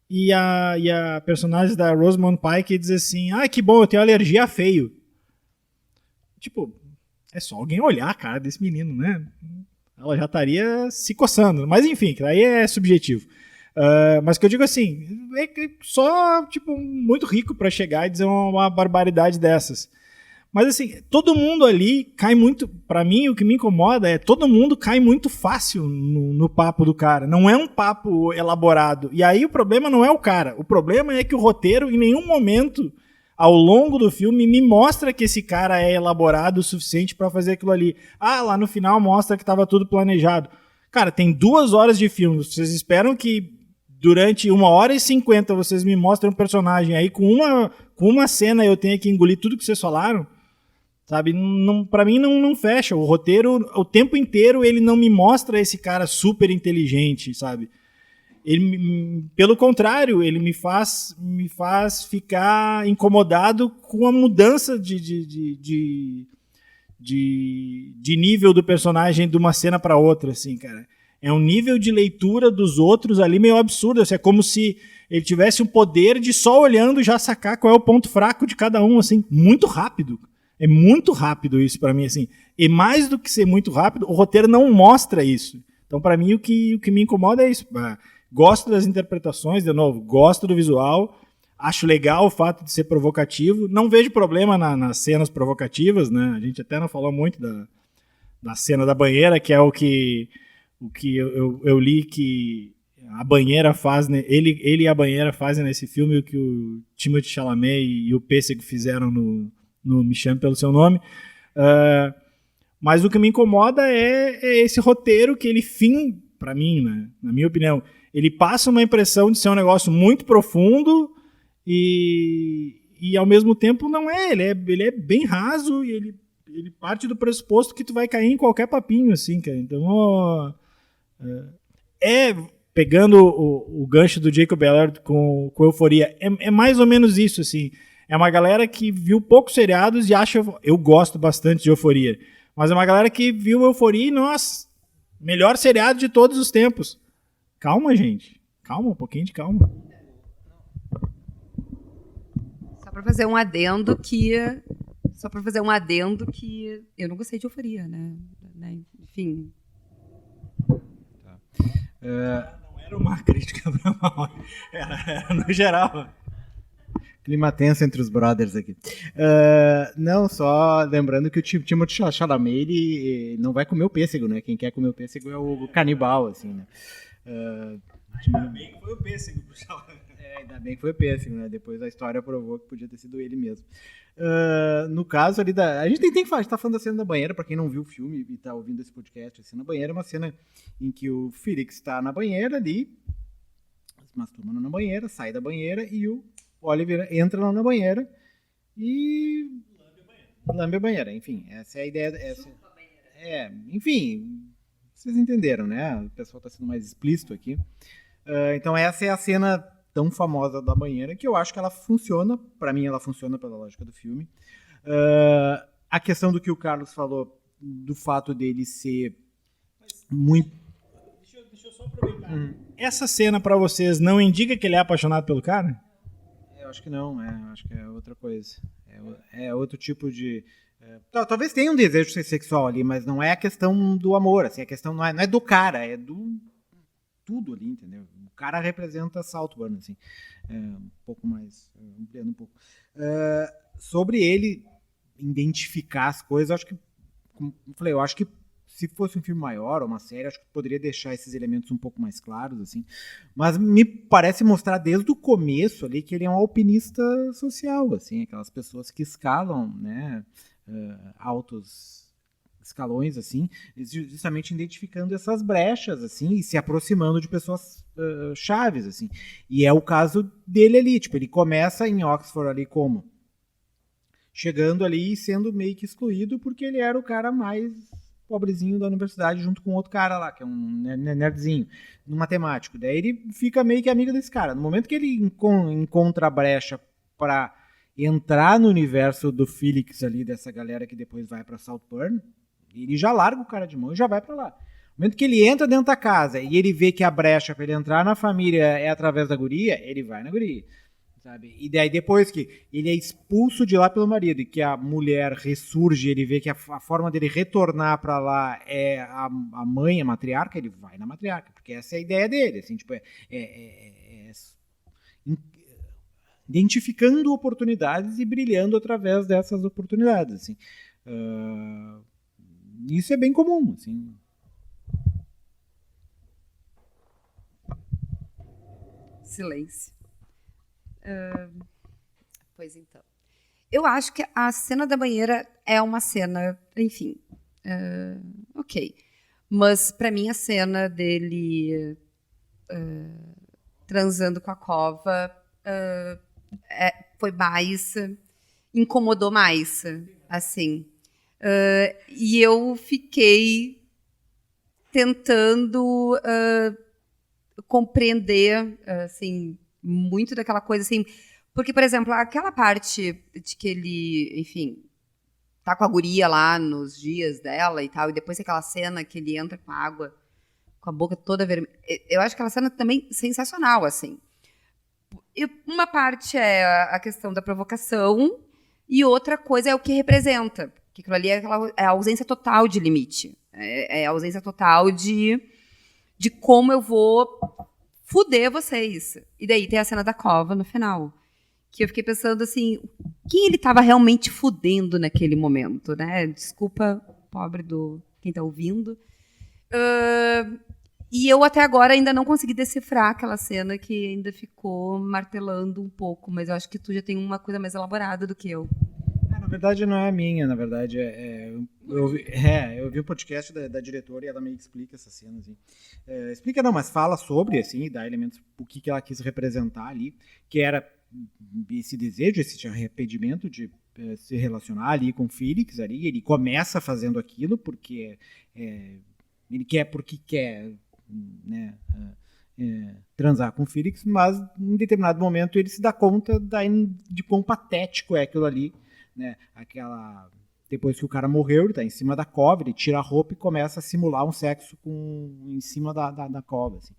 [SPEAKER 1] e a personagem da Rosamund Pike diz assim, que bom, eu tenho alergia a feio. Tipo, é só alguém olhar a cara desse menino, né? Ela já estaria se coçando. Mas enfim, aí é subjetivo. Mas que eu digo assim, é só tipo muito rico para chegar e dizer uma barbaridade dessas. Mas assim, todo mundo ali cai muito, para mim o que me incomoda é todo mundo cai muito fácil no papo do cara, não é um papo elaborado. E aí o problema não é o cara, o problema é que o roteiro em nenhum momento ao longo do filme me mostra que esse cara é elaborado o suficiente para fazer aquilo ali. Lá no final mostra que estava tudo planejado. Cara, tem 2 horas de filme, vocês esperam que durante 1h50 vocês me mostrem um personagem aí com uma cena eu tenho que engolir tudo que vocês falaram? Sabe? Pra mim não fecha. O roteiro, o tempo inteiro, ele não me mostra esse cara super inteligente, sabe? Ele, pelo contrário, ele me faz ficar incomodado com a mudança de nível do personagem de uma cena para outra, assim, cara. É um nível de leitura dos outros ali meio absurdo. Assim, é como se ele tivesse o poder de só olhando já sacar qual é o ponto fraco de cada um, assim, muito rápido. É muito rápido isso pra mim, assim. E mais do que ser muito rápido, o roteiro não mostra isso. Então, pra mim, o que me incomoda é isso. Gosto das interpretações, de novo, gosto do visual, acho legal o fato de ser provocativo. Não vejo problema nas cenas provocativas, né? A gente até não falou muito da cena da banheira, que é o que eu li que a banheira faz, né? Ele e a banheira fazem nesse filme o que o Timothée Chalamet e o Pêssego fizeram no Me Chame Pelo Seu Nome. Mas o que me incomoda é esse roteiro que ele pra mim, né, na minha opinião, ele passa uma impressão de ser um negócio muito profundo e ao mesmo tempo não é. Ele é bem raso e ele parte do pressuposto que tu vai cair em qualquer papinho, assim, cara. Então, pegando o gancho do Jacob Ballard com Euforia, é mais ou menos isso, assim. É uma galera que viu poucos seriados e acha... Eu gosto bastante de Euforia. Mas é uma galera que viu Euforia e, nossa, melhor seriado de todos os tempos. Calma, gente. Calma, um pouquinho de calma.
[SPEAKER 3] Só pra fazer um adendo que eu não gostei de Euforia, né? Enfim.
[SPEAKER 1] Não era uma crítica pra mal. Era no geral.
[SPEAKER 2] Clima tenso entre os brothers aqui. Não, só lembrando que o Timothée Chalamet, ele não vai comer o pêssego, né? Quem quer comer o pêssego é o canibal, assim, né?
[SPEAKER 1] Ainda bem que foi o pêssego pro Chalamet.
[SPEAKER 2] Ainda bem que foi o pêssego, né? Depois a história provou que podia ter sido ele mesmo. No caso ali a gente tem que falar, a gente tá falando da cena da banheira, pra quem não viu o filme e tá ouvindo esse podcast, a cena da banheira é uma cena em que o Felix tá na banheira ali, se masturbando na banheira, sai da banheira e o Oliver entra lá na banheira e lambe a banheira. Enfim, essa é a ideia. Enfim, vocês entenderam, né? O pessoal está sendo mais explícito aqui. Então essa é a cena tão famosa da banheira que eu acho que ela funciona. Para mim, ela funciona pela lógica do filme. A questão do que o Carlos falou, do fato dele ser muito...
[SPEAKER 1] Deixa eu só aproveitar. Essa cena, para vocês, não indica que ele é apaixonado pelo cara?
[SPEAKER 2] Acho que não, acho que é outra coisa. É outro tipo de... talvez tenha um desejo sexual ali, mas não é a questão do amor, assim, a questão não é do cara, é do tudo ali, entendeu? O cara representa Saltburn, assim, um pouco mais, ampliando um pouco. Sobre ele identificar as coisas, acho que, como eu falei, eu acho que se fosse um filme maior ou uma série, acho que poderia deixar esses elementos um pouco mais claros, assim. Mas me parece mostrar desde o começo ali que ele é um alpinista social, assim, aquelas pessoas que escalam, né, altos escalões, assim, justamente identificando essas brechas, assim, e se aproximando de pessoas chaves, assim. E é o caso dele ali, tipo, ele começa em Oxford ali como? Chegando ali e sendo meio que excluído porque ele era o cara mais pobrezinho da universidade, junto com outro cara lá, que é um nerdzinho, um matemático. Daí ele fica meio que amigo desse cara. No momento que ele encontra a brecha para entrar no universo do Felix ali, dessa galera que depois vai para Saltburn, ele já larga o cara de mão e já vai para lá. No momento que ele entra dentro da casa e ele vê que a brecha para ele entrar na família é através da guria, ele vai na guria. Sabe? E daí depois que ele é expulso de lá pelo marido e que a mulher ressurge, ele vê que a forma dele retornar para lá é a mãe, a matriarca, ele vai na matriarca, porque essa é a ideia dele, assim, tipo, identificando oportunidades e brilhando através dessas oportunidades, assim. Isso é bem comum, assim.
[SPEAKER 3] Silêncio. Pois então. Eu acho que a cena da banheira é uma cena, enfim, ok. Mas, para mim, a cena dele transando com a cova foi mais... incomodou mais, assim. E eu fiquei tentando compreender, assim, muito daquela coisa, assim, porque, por exemplo, aquela parte de que ele, enfim, tá com a guria lá nos dias dela e tal, e depois aquela cena que ele entra com a água, com a boca toda vermelha, eu acho aquela cena também sensacional, assim. E uma parte é a questão da provocação e outra coisa é o que representa, porque aquilo ali é a ausência total de limite, é a ausência total de como eu vou fuder vocês. E daí tem a cena da cova no final. Que eu fiquei pensando assim, quem ele estava realmente fudendo naquele momento, né? Desculpa, pobre do quem está ouvindo. E eu até agora ainda não consegui decifrar aquela cena que ainda ficou martelando um pouco, mas eu acho que tu já tem uma coisa mais elaborada do que eu.
[SPEAKER 2] Na verdade não é a minha, na verdade Eu vi o podcast da diretora e ela meio que explica essa cena, assim. Explica não, mas fala sobre, assim, e dá elementos, o que ela quis representar ali, que era esse desejo, esse arrependimento de se relacionar ali com o Felix, ali, ele começa fazendo aquilo porque ele quer porque quer, né, transar com o Felix, mas em determinado momento ele se dá conta de quão patético é aquilo ali, né, depois que o cara morreu, ele tá em cima da cova, ele tira a roupa e começa a simular um sexo em cima da cova, assim.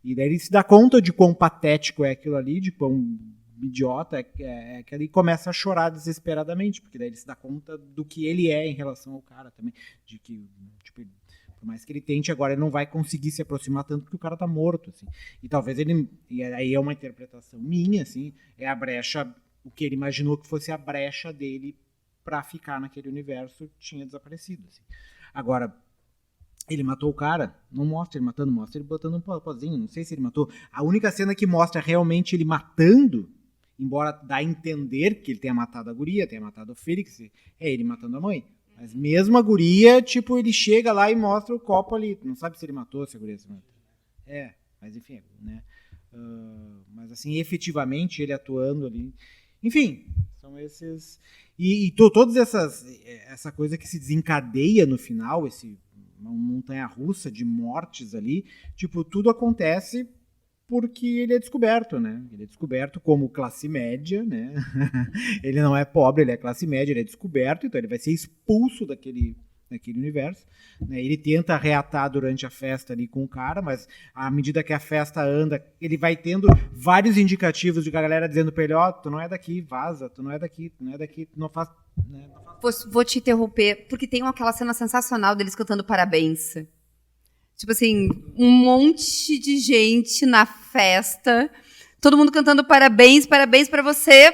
[SPEAKER 2] E daí ele se dá conta de quão patético é aquilo ali, de quão idiota é que ele começa a chorar desesperadamente, porque daí ele se dá conta do que ele é em relação ao cara também, de que, tipo, por mais que ele tente agora, ele não vai conseguir se aproximar tanto porque o cara tá morto, assim. E talvez e aí é uma interpretação minha, assim, é a brecha, o que ele imaginou que fosse a brecha dele pra ficar naquele universo tinha desaparecido, assim. Agora, ele matou o cara, não mostra ele matando, mostra ele botando um pozinho, não sei se ele matou. A única cena que mostra realmente ele matando, embora dá a entender que ele tenha matado a guria, tenha matado o Felix, é ele matando a mãe. Mas mesmo a guria, tipo, ele chega lá e mostra o copo ali. Não sabe se ele matou, se a guria se matou. Mas enfim, né? Mas assim, efetivamente, ele atuando ali. Enfim, são esses... E todas essa coisa que se desencadeia no final, uma montanha-russa de mortes ali, tipo, tudo acontece porque ele é descoberto, né? Ele é descoberto como classe média, né? Ele não é pobre, ele é classe média, ele é descoberto, então ele vai ser expulso daquele universo, né? Ele tenta reatar durante a festa ali com o cara, mas à medida que a festa anda, ele vai tendo vários indicativos de galera dizendo pra ele, tu não é daqui, vaza, tu não é daqui, tu não faz... Né?
[SPEAKER 3] Vou te interromper, porque tem aquela cena sensacional deles cantando parabéns. Tipo assim, um monte de gente na festa, todo mundo cantando parabéns, parabéns pra você.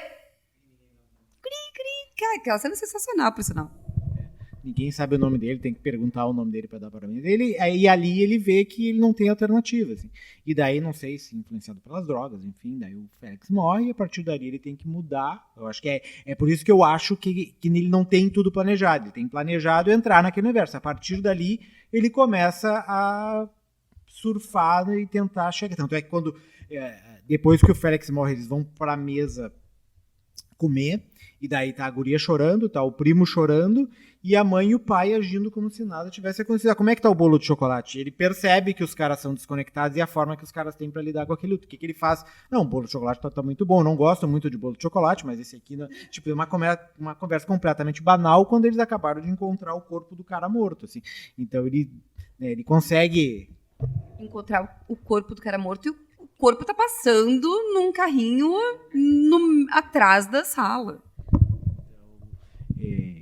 [SPEAKER 3] Cara, aquela cena é sensacional, por sinal.
[SPEAKER 2] Ninguém sabe o nome dele, tem que perguntar o nome dele pra dar parabéns. E ali ele vê que ele não tem alternativa, assim. E daí, não sei se influenciado pelas drogas, enfim, daí o Felix morre e a partir dali ele tem que mudar. Eu acho que é por isso que eu acho que ele não tem tudo planejado. Ele tem planejado entrar naquele universo. A partir dali, ele começa a surfar e tentar chegar. Tanto é que quando, depois que o Felix morre, eles vão pra mesa comer, e daí tá a guria chorando, tá o primo chorando, e a mãe e o pai agindo como se nada tivesse acontecido. Como é que tá o bolo de chocolate? Ele percebe que os caras são desconectados e a forma que os caras têm pra lidar com aquilo. O que ele faz? Não, o bolo de chocolate tá muito bom, não gosto muito de bolo de chocolate, mas esse aqui, tipo, é uma conversa completamente banal quando eles acabaram de encontrar o corpo do cara morto, assim. Então ele consegue
[SPEAKER 3] encontrar o corpo do cara morto e o corpo tá passando num carrinho atrás da sala.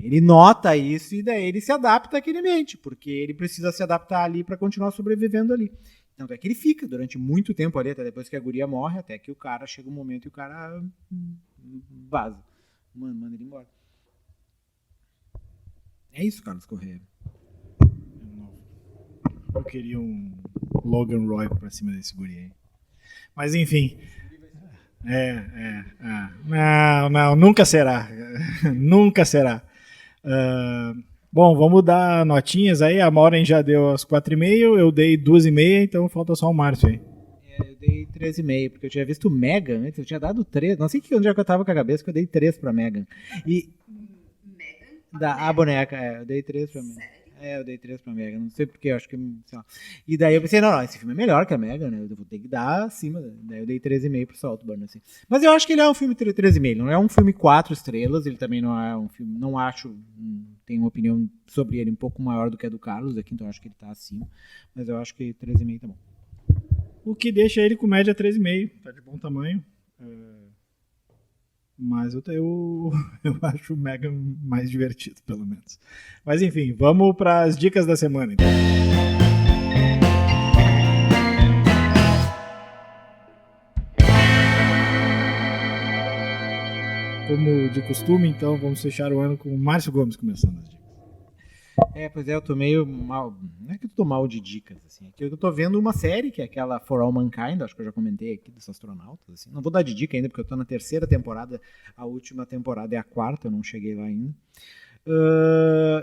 [SPEAKER 2] Ele nota isso e daí ele se adapta àquele ambiente, porque ele precisa se adaptar ali para continuar sobrevivendo ali. Tanto é que ele fica durante muito tempo ali, até depois que a guria morre, até que o cara chega um momento e o cara vaza. Manda ele embora. É isso, Carlos Correia.
[SPEAKER 1] Eu queria um Logan Roy pra cima desse guri aí. Mas enfim. Não, nunca será. Nunca será. Bom, vamos dar notinhas aí. A Maureen já deu as 4,5, eu dei 2,5, então falta só o Márcio aí.
[SPEAKER 2] Eu dei 3,5, porque eu tinha visto Megan antes, eu tinha dado 3. Não sei onde é que eu tava com a cabeça, que eu dei 3 pra Megan. A boneca, eu dei 3 pra Megan. Eu dei 3 pra Megan, não sei porquê, eu acho que... Sei lá. E daí eu pensei, não, esse filme é melhor que a Megan, né? Eu vou ter que dar acima. Daí eu dei 3,5 pro Saltburn, assim. Mas eu acho que ele é um filme 3,5, não é um filme 4 estrelas, ele também não é um filme... Não acho... Tenho uma opinião sobre ele um pouco maior do que a do Carlos aqui, então eu acho que ele tá acima. Mas eu acho que 3,5 tá bom.
[SPEAKER 1] O que deixa ele com média 3,5. Tá de bom tamanho. Mas eu acho o Megan mais divertido, pelo menos. Mas enfim, vamos para as dicas da semana, então. Como de costume, então, vamos fechar o ano com o Márcio Gomes começando as dicas.
[SPEAKER 2] Pois é, eu tô meio mal. Não é que eu tô mal de dicas, assim. É que eu tô vendo uma série, que é aquela For All Mankind, acho que eu já comentei aqui, dos astronautas, assim. Não vou dar de dica ainda, porque eu tô na 3ª temporada, a última temporada é a 4ª, eu não cheguei lá ainda.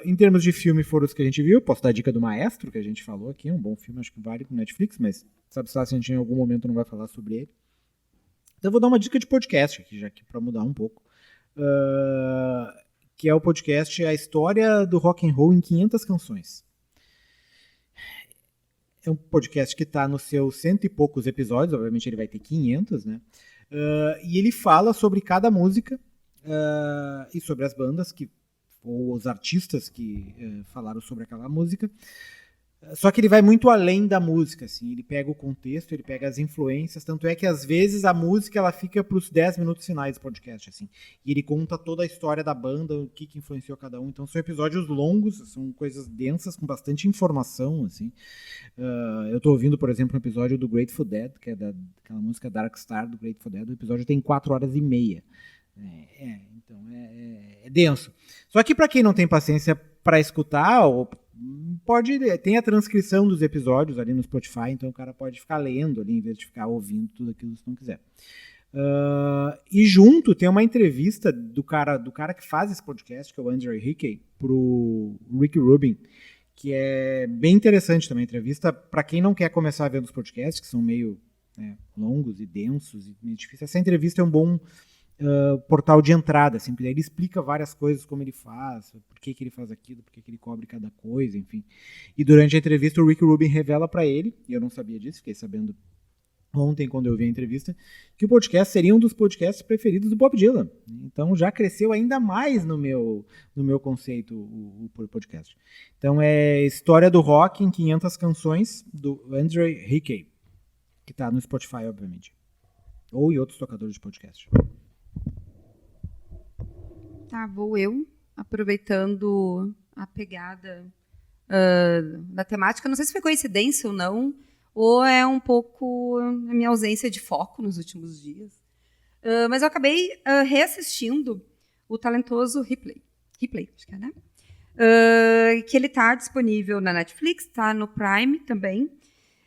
[SPEAKER 2] Em termos de filme, foram os que a gente viu. Posso dar a dica do Maestro, que a gente falou aqui. É um bom filme, acho que vale no Netflix, mas sabe se a gente em algum momento não vai falar sobre ele. Então eu vou dar uma dica de podcast aqui, já que para mudar um pouco. Que é o podcast A História do Rock and Roll em 500 Canções. É um podcast que está nos seus 100 e poucos episódios, obviamente ele vai ter 500, né? E ele fala sobre cada música e sobre as bandas ou os artistas que falaram sobre aquela música. Só que ele vai muito além da música, assim, ele pega o contexto, ele pega as influências, tanto é que às vezes a música ela fica para os 10 minutos finais do podcast, assim, e ele conta toda a história da banda, o que influenciou cada um. Então são episódios longos, são coisas densas com bastante informação, assim. Eu tô ouvindo, por exemplo, um episódio do Grateful Dead, que é daquela música Dark Star do Grateful Dead. O episódio tem 4 horas e meia. Então é denso. Só que para quem não tem paciência para escutar, tem a transcrição dos episódios ali no Spotify, então o cara pode ficar lendo ali em vez de ficar ouvindo tudo aquilo que não quiser. E junto tem uma entrevista do cara que faz esse podcast, que é o Andrew Hickey, pro Rick Rubin, que é bem interessante também a entrevista. Para quem não quer começar vendo os podcasts, que são meio longos e densos e meio difíceis, essa entrevista é um bom portal de entrada, assim, porque ele explica várias coisas, como ele faz, por que ele faz aquilo, por que ele cobre cada coisa, enfim. E durante a entrevista o Rick Rubin revela para ele, e eu não sabia disso, fiquei sabendo ontem quando eu vi a entrevista, que o podcast seria um dos podcasts preferidos do Bob Dylan. Então já cresceu ainda mais no meu conceito o podcast. Então é História do Rock em 500 Canções, do Andrew Hickey, que está no Spotify, obviamente. Ou em outros tocadores de podcast.
[SPEAKER 3] Tá, vou eu, aproveitando a pegada da temática. Não sei se foi coincidência ou não, ou é um pouco a minha ausência de foco nos últimos dias. Mas eu acabei reassistindo o talentoso Ripley, acho que é, né? Que ele está disponível na Netflix, está no Prime também.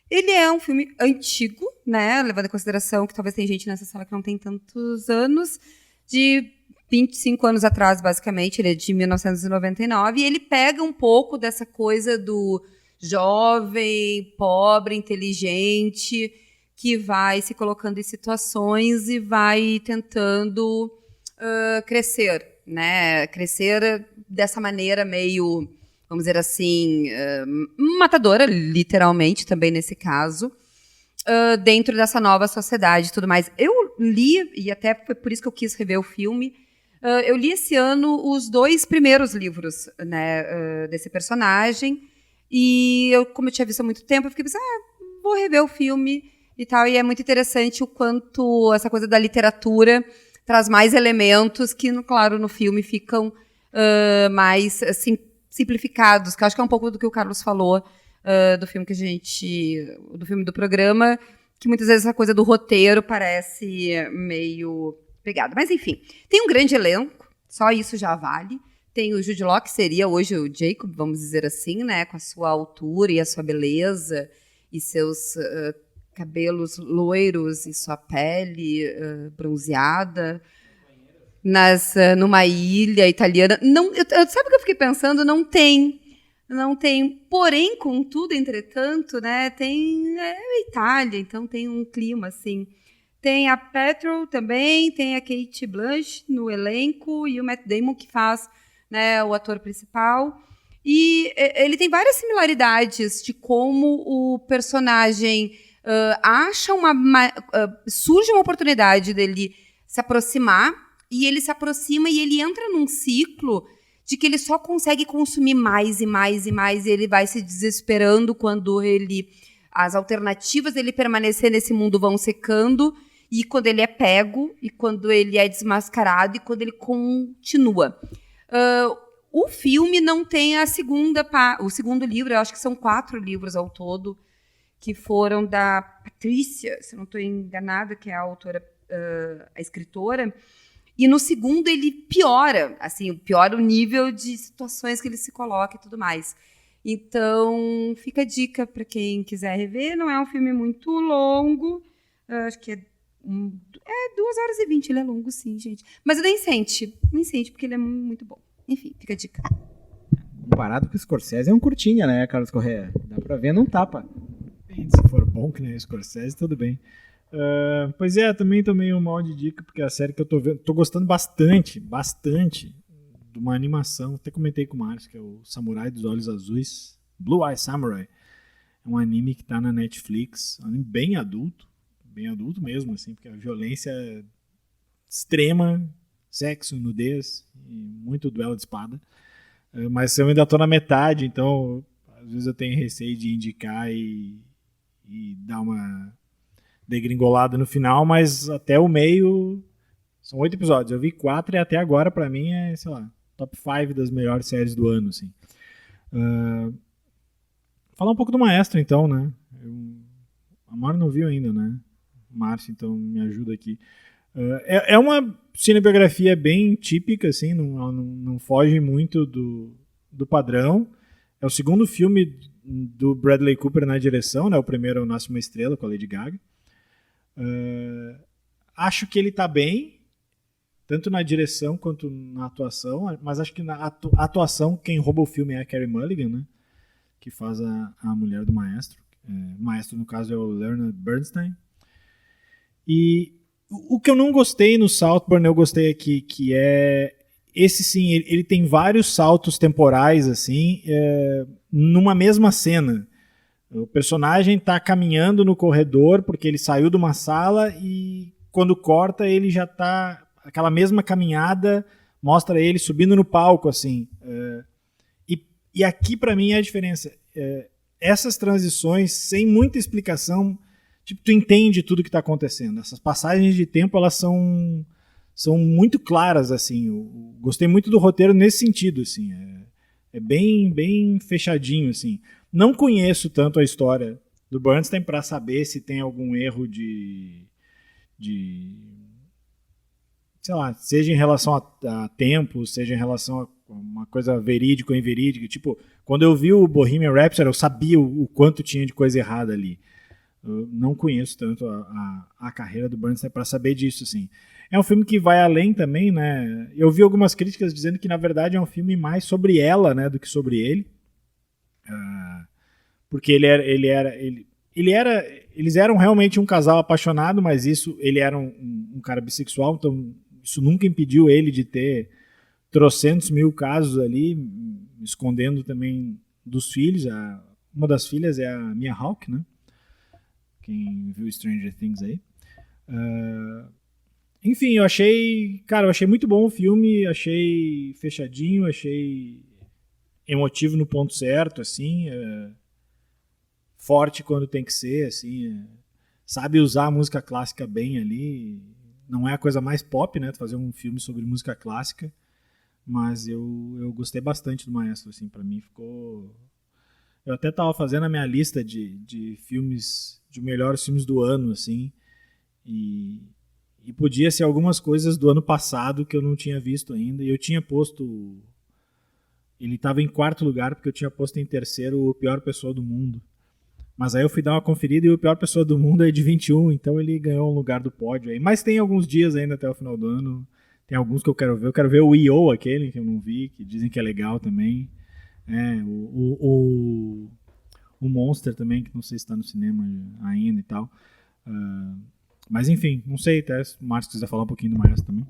[SPEAKER 3] Ele é um filme antigo, né? Levando em consideração que talvez tem gente nessa sala que não tem tantos anos, de 25 anos atrás, basicamente. Ele é de 1999, e ele pega um pouco dessa coisa do jovem, pobre, inteligente, que vai se colocando em situações e vai tentando crescer, né? Crescer dessa maneira meio, vamos dizer assim, matadora, literalmente, também nesse caso, dentro dessa nova sociedade e tudo mais. Eu li, e até foi por isso que eu quis rever o filme, eu li esse ano os 2 primeiros livros, né, desse personagem, e como eu tinha visto há muito tempo, eu fiquei pensando, vou rever o filme e tal, e é muito interessante o quanto essa coisa da literatura traz mais elementos que, claro, no filme ficam mais simplificados, que eu acho que é um pouco do que o Carlos falou do filme do filme do programa, que muitas vezes essa coisa do roteiro parece meio pegada. Mas, enfim, tem um grande elenco, só isso já vale. Tem o Jude Law, que seria hoje o Jacob, vamos dizer assim, né, com a sua altura e a sua beleza e seus cabelos loiros e sua pele bronzeada, numa ilha italiana. Não, sabe o que eu fiquei pensando? Não tem. Porém, contudo, entretanto, né, tem Itália, então tem um clima assim. Tem a Petrol também, tem a Kate Blanchett no elenco e o Matt Damon, que faz, né, o ator principal. E ele tem várias similaridades de como o personagem surge uma oportunidade dele se aproximar, e ele se aproxima e ele entra num ciclo de que ele só consegue consumir mais e mais e mais, e ele vai se desesperando quando as alternativas dele permanecer nesse mundo vão secando, e quando ele é pego, e quando ele é desmascarado, e quando ele continua. O filme não tem o segundo livro, eu acho que são 4 livros ao todo, que foram da Patrícia, se não estou enganada, que é a autora, a escritora. E no segundo ele piora o nível de situações que ele se coloca e tudo mais. Então, fica a dica para quem quiser rever. Não é um filme muito longo, acho que é 2 horas e 20, ele é longo sim, gente. Mas nem sente, porque ele é muito bom. Enfim, fica a dica.
[SPEAKER 2] Comparado com o Scorsese, é um curtinha, né, Carlos Corrêa? Dá pra ver, não tapa.
[SPEAKER 1] Se for bom que nem o Scorsese, tudo bem. Pois é, também tomei um mal de dica, porque a série que eu tô vendo, tô gostando bastante de uma animação, até comentei com o Márcio, que é o Samurai dos Olhos Azuis, Blue Eye Samurai. É um anime que tá na Netflix, um anime bem adulto mesmo, assim, porque a violência é extrema, sexo, nudez, e muito duelo de espada. Mas eu ainda tô na metade, então às vezes eu tenho receio de indicar e dar uma degringolada no final, mas até o meio são 8 episódios. Eu vi 4 e até agora pra mim é, sei lá, top 5 das melhores séries do ano, assim. Falar um pouco do Maestro, então, né? A Mara não viu ainda, né? Márcio, então me ajuda aqui. É uma cinebiografia bem típica, assim, não foge muito do padrão. É o segundo filme do Bradley Cooper na direção, né? O primeiro é o Nasce uma Estrela, com a Lady Gaga. Acho que ele tá bem, tanto na direção quanto na atuação, mas acho que na atuação quem rouba o filme é a Carey Mulligan, né? Que faz a mulher do Maestro. O Maestro, no caso, é o Leonard Bernstein. E o que eu não gostei no Saltburn, eu gostei aqui, que é... Esse sim, ele tem vários saltos temporais, assim, numa mesma cena. O personagem está caminhando no corredor porque ele saiu de uma sala e quando corta ele já está... Aquela mesma caminhada mostra ele subindo no palco, assim. E aqui, para mim, é a diferença. Essas transições, sem muita explicação, tipo, tu entende tudo que está acontecendo. Essas passagens de tempo, elas são muito claras, assim. Eu gostei muito do roteiro nesse sentido, assim. É bem, bem fechadinho, assim. Não conheço tanto a história do Bernstein para saber se tem algum erro de sei lá, seja em relação a tempo, seja em relação a uma coisa verídica ou inverídica. Tipo, quando eu vi o Bohemian Rhapsody, eu sabia o quanto tinha de coisa errada ali. Eu não conheço tanto a carreira do Bernstein para saber disso, assim. É um filme que vai além também, né? Eu vi algumas críticas dizendo que, na verdade, é um filme mais sobre ela, né, do que sobre ele. Porque eles eram realmente um casal apaixonado, mas ele era um cara bissexual, então isso nunca impediu ele de ter trocentos mil casos ali, escondendo também dos filhos. Uma das filhas é a Mia Hawke, né? Quem viu Stranger Things aí. Enfim, eu achei muito bom o filme, achei fechadinho, achei emotivo no ponto certo, assim, forte quando tem que ser, assim, sabe usar a música clássica bem ali. Não é a coisa mais pop, né, fazer um filme sobre música clássica, mas eu gostei bastante do Maestro, assim, pra mim ficou... Eu até tava fazendo a minha lista de filmes, de melhores filmes do ano, assim, e podia ser algumas coisas do ano passado que eu não tinha visto ainda, e eu tinha posto... Ele estava em quarto lugar, porque eu tinha posto em terceiro o Pior Pessoa do Mundo. Mas aí eu fui dar uma conferida e o Pior Pessoa do Mundo é de 21, então ele ganhou um lugar do pódio aí. Mas tem alguns dias ainda até o final do ano. Tem alguns que eu quero ver. Eu quero ver o E.O., aquele que eu não vi, que dizem que é legal também. O Monster também, que não sei se está no cinema ainda e tal. Mas enfim, não sei, até se o Márcio quiser falar um pouquinho do Maestro também.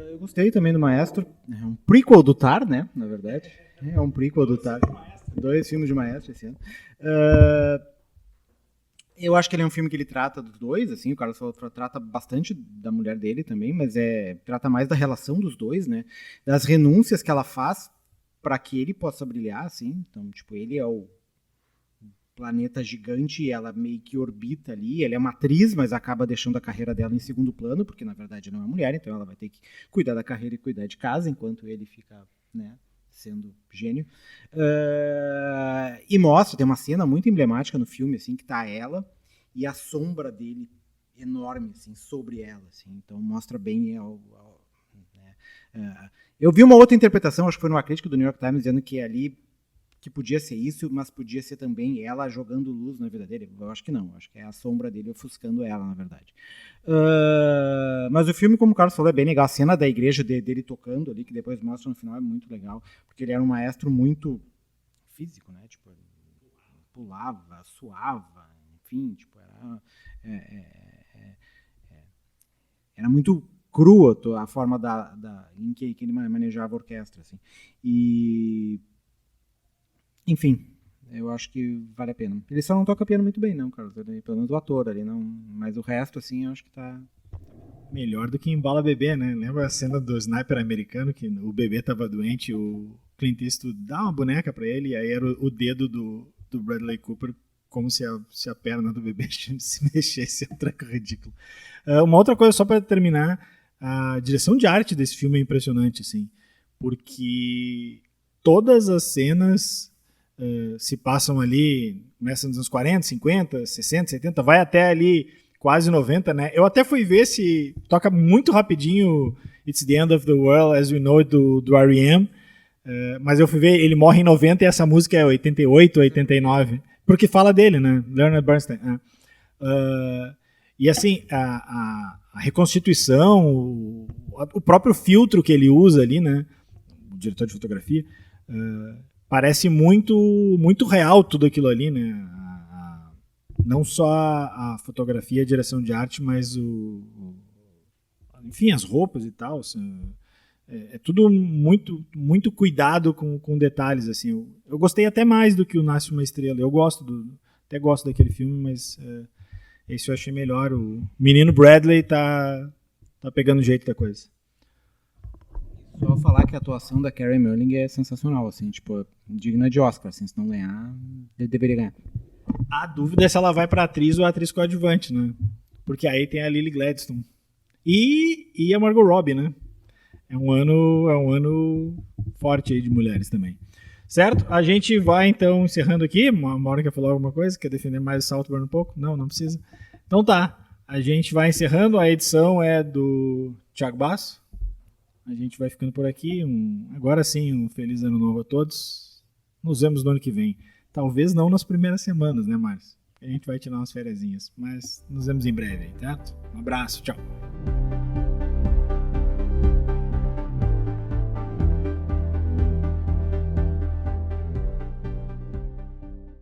[SPEAKER 2] Eu gostei também do Maestro. É um prequel do Tar, né? Na verdade. É um prequel do Tar. 2 filmes de Maestro esse ano. Eu acho que ele é um filme que ele trata dos dois, assim, o Carlos trata bastante da mulher dele também, mas trata mais da relação dos dois, né? Das renúncias que ela faz para que ele possa brilhar, assim. Então, tipo, ele é o planeta gigante e ela meio que orbita ali. Ela é uma atriz, mas acaba deixando a carreira dela em segundo plano, porque na verdade não é mulher, então ela vai ter que cuidar da carreira e cuidar de casa, enquanto ele fica, né, sendo gênio. E mostra, tem uma cena muito emblemática no filme, assim, que tá ela e a sombra dele enorme, assim, sobre ela, assim. Então mostra bem eu vi uma outra interpretação, acho que foi numa crítica do New York Times, dizendo que ali que podia ser isso, mas podia ser também ela jogando luz na vida dele. Eu acho que não, acho que é a sombra dele ofuscando ela, na verdade. Mas o filme, como o Carlos falou, é bem legal. A cena da igreja dele tocando ali, que depois mostra no final, é muito legal. Porque ele era um maestro muito físico, né? Tipo, pulava, suava, enfim, tipo, era muito crua a forma em que ele manejava a orquestra, assim. E, enfim, eu acho que vale a pena. Ele só não toca piano muito bem, não, Carlos. Pelo menos o ator ali, não. Mas o resto, assim, eu acho que tá
[SPEAKER 1] melhor do que em Bala Bebê, né? Lembra a cena do sniper americano que o bebê tava doente, o Clint Eastwood dá uma boneca pra ele e aí era o dedo do Bradley Cooper como se a perna do bebê se mexesse, é um treco ridículo. Uma outra coisa, só para terminar, a direção de arte desse filme é impressionante, assim, porque todas as cenas se passam ali, começam nos anos 40, 50, 60, 70, vai até ali quase 90, né? Eu até fui ver se toca muito rapidinho It's the End of the World as We Know It do R.E.M., mas eu fui ver, ele morre em 90 e essa música é 88, 89, porque fala dele, né? Leonard Bernstein. E assim, a reconstituição, o próprio filtro que ele usa ali, né? O diretor de fotografia, parece muito real tudo aquilo ali, né? Não só a fotografia, a direção de arte, mas enfim, as roupas e tal. É tudo muito cuidado com detalhes, assim. Eu gostei até mais do que o Nasce Uma Estrela. Até gosto daquele filme, mas esse eu achei melhor. O menino Bradley tá pegando o jeito da coisa.
[SPEAKER 2] Só falar que a atuação da Carey Mulligan é sensacional, assim, tipo, digna de Oscar, assim, se não ganhar, ele deveria ganhar.
[SPEAKER 1] A dúvida é se ela vai pra atriz ou atriz coadjuvante, né? Porque aí tem a Lily Gladstone. E a Margot Robbie, né? É um ano forte aí de mulheres também. Certo? A gente vai, então, encerrando aqui. Uma hora quer falar alguma coisa? Quer defender mais o Saltburn um pouco? Não precisa. Então tá. A gente vai encerrando. A edição é do Thiago Basso. A gente vai ficando por aqui. Agora sim, um feliz ano novo a todos. Nos vemos no ano que vem. Talvez não nas primeiras semanas, né, Márcio? A gente vai tirar umas fériasinhas. Mas nos vemos em breve, certo? Um abraço. Tchau.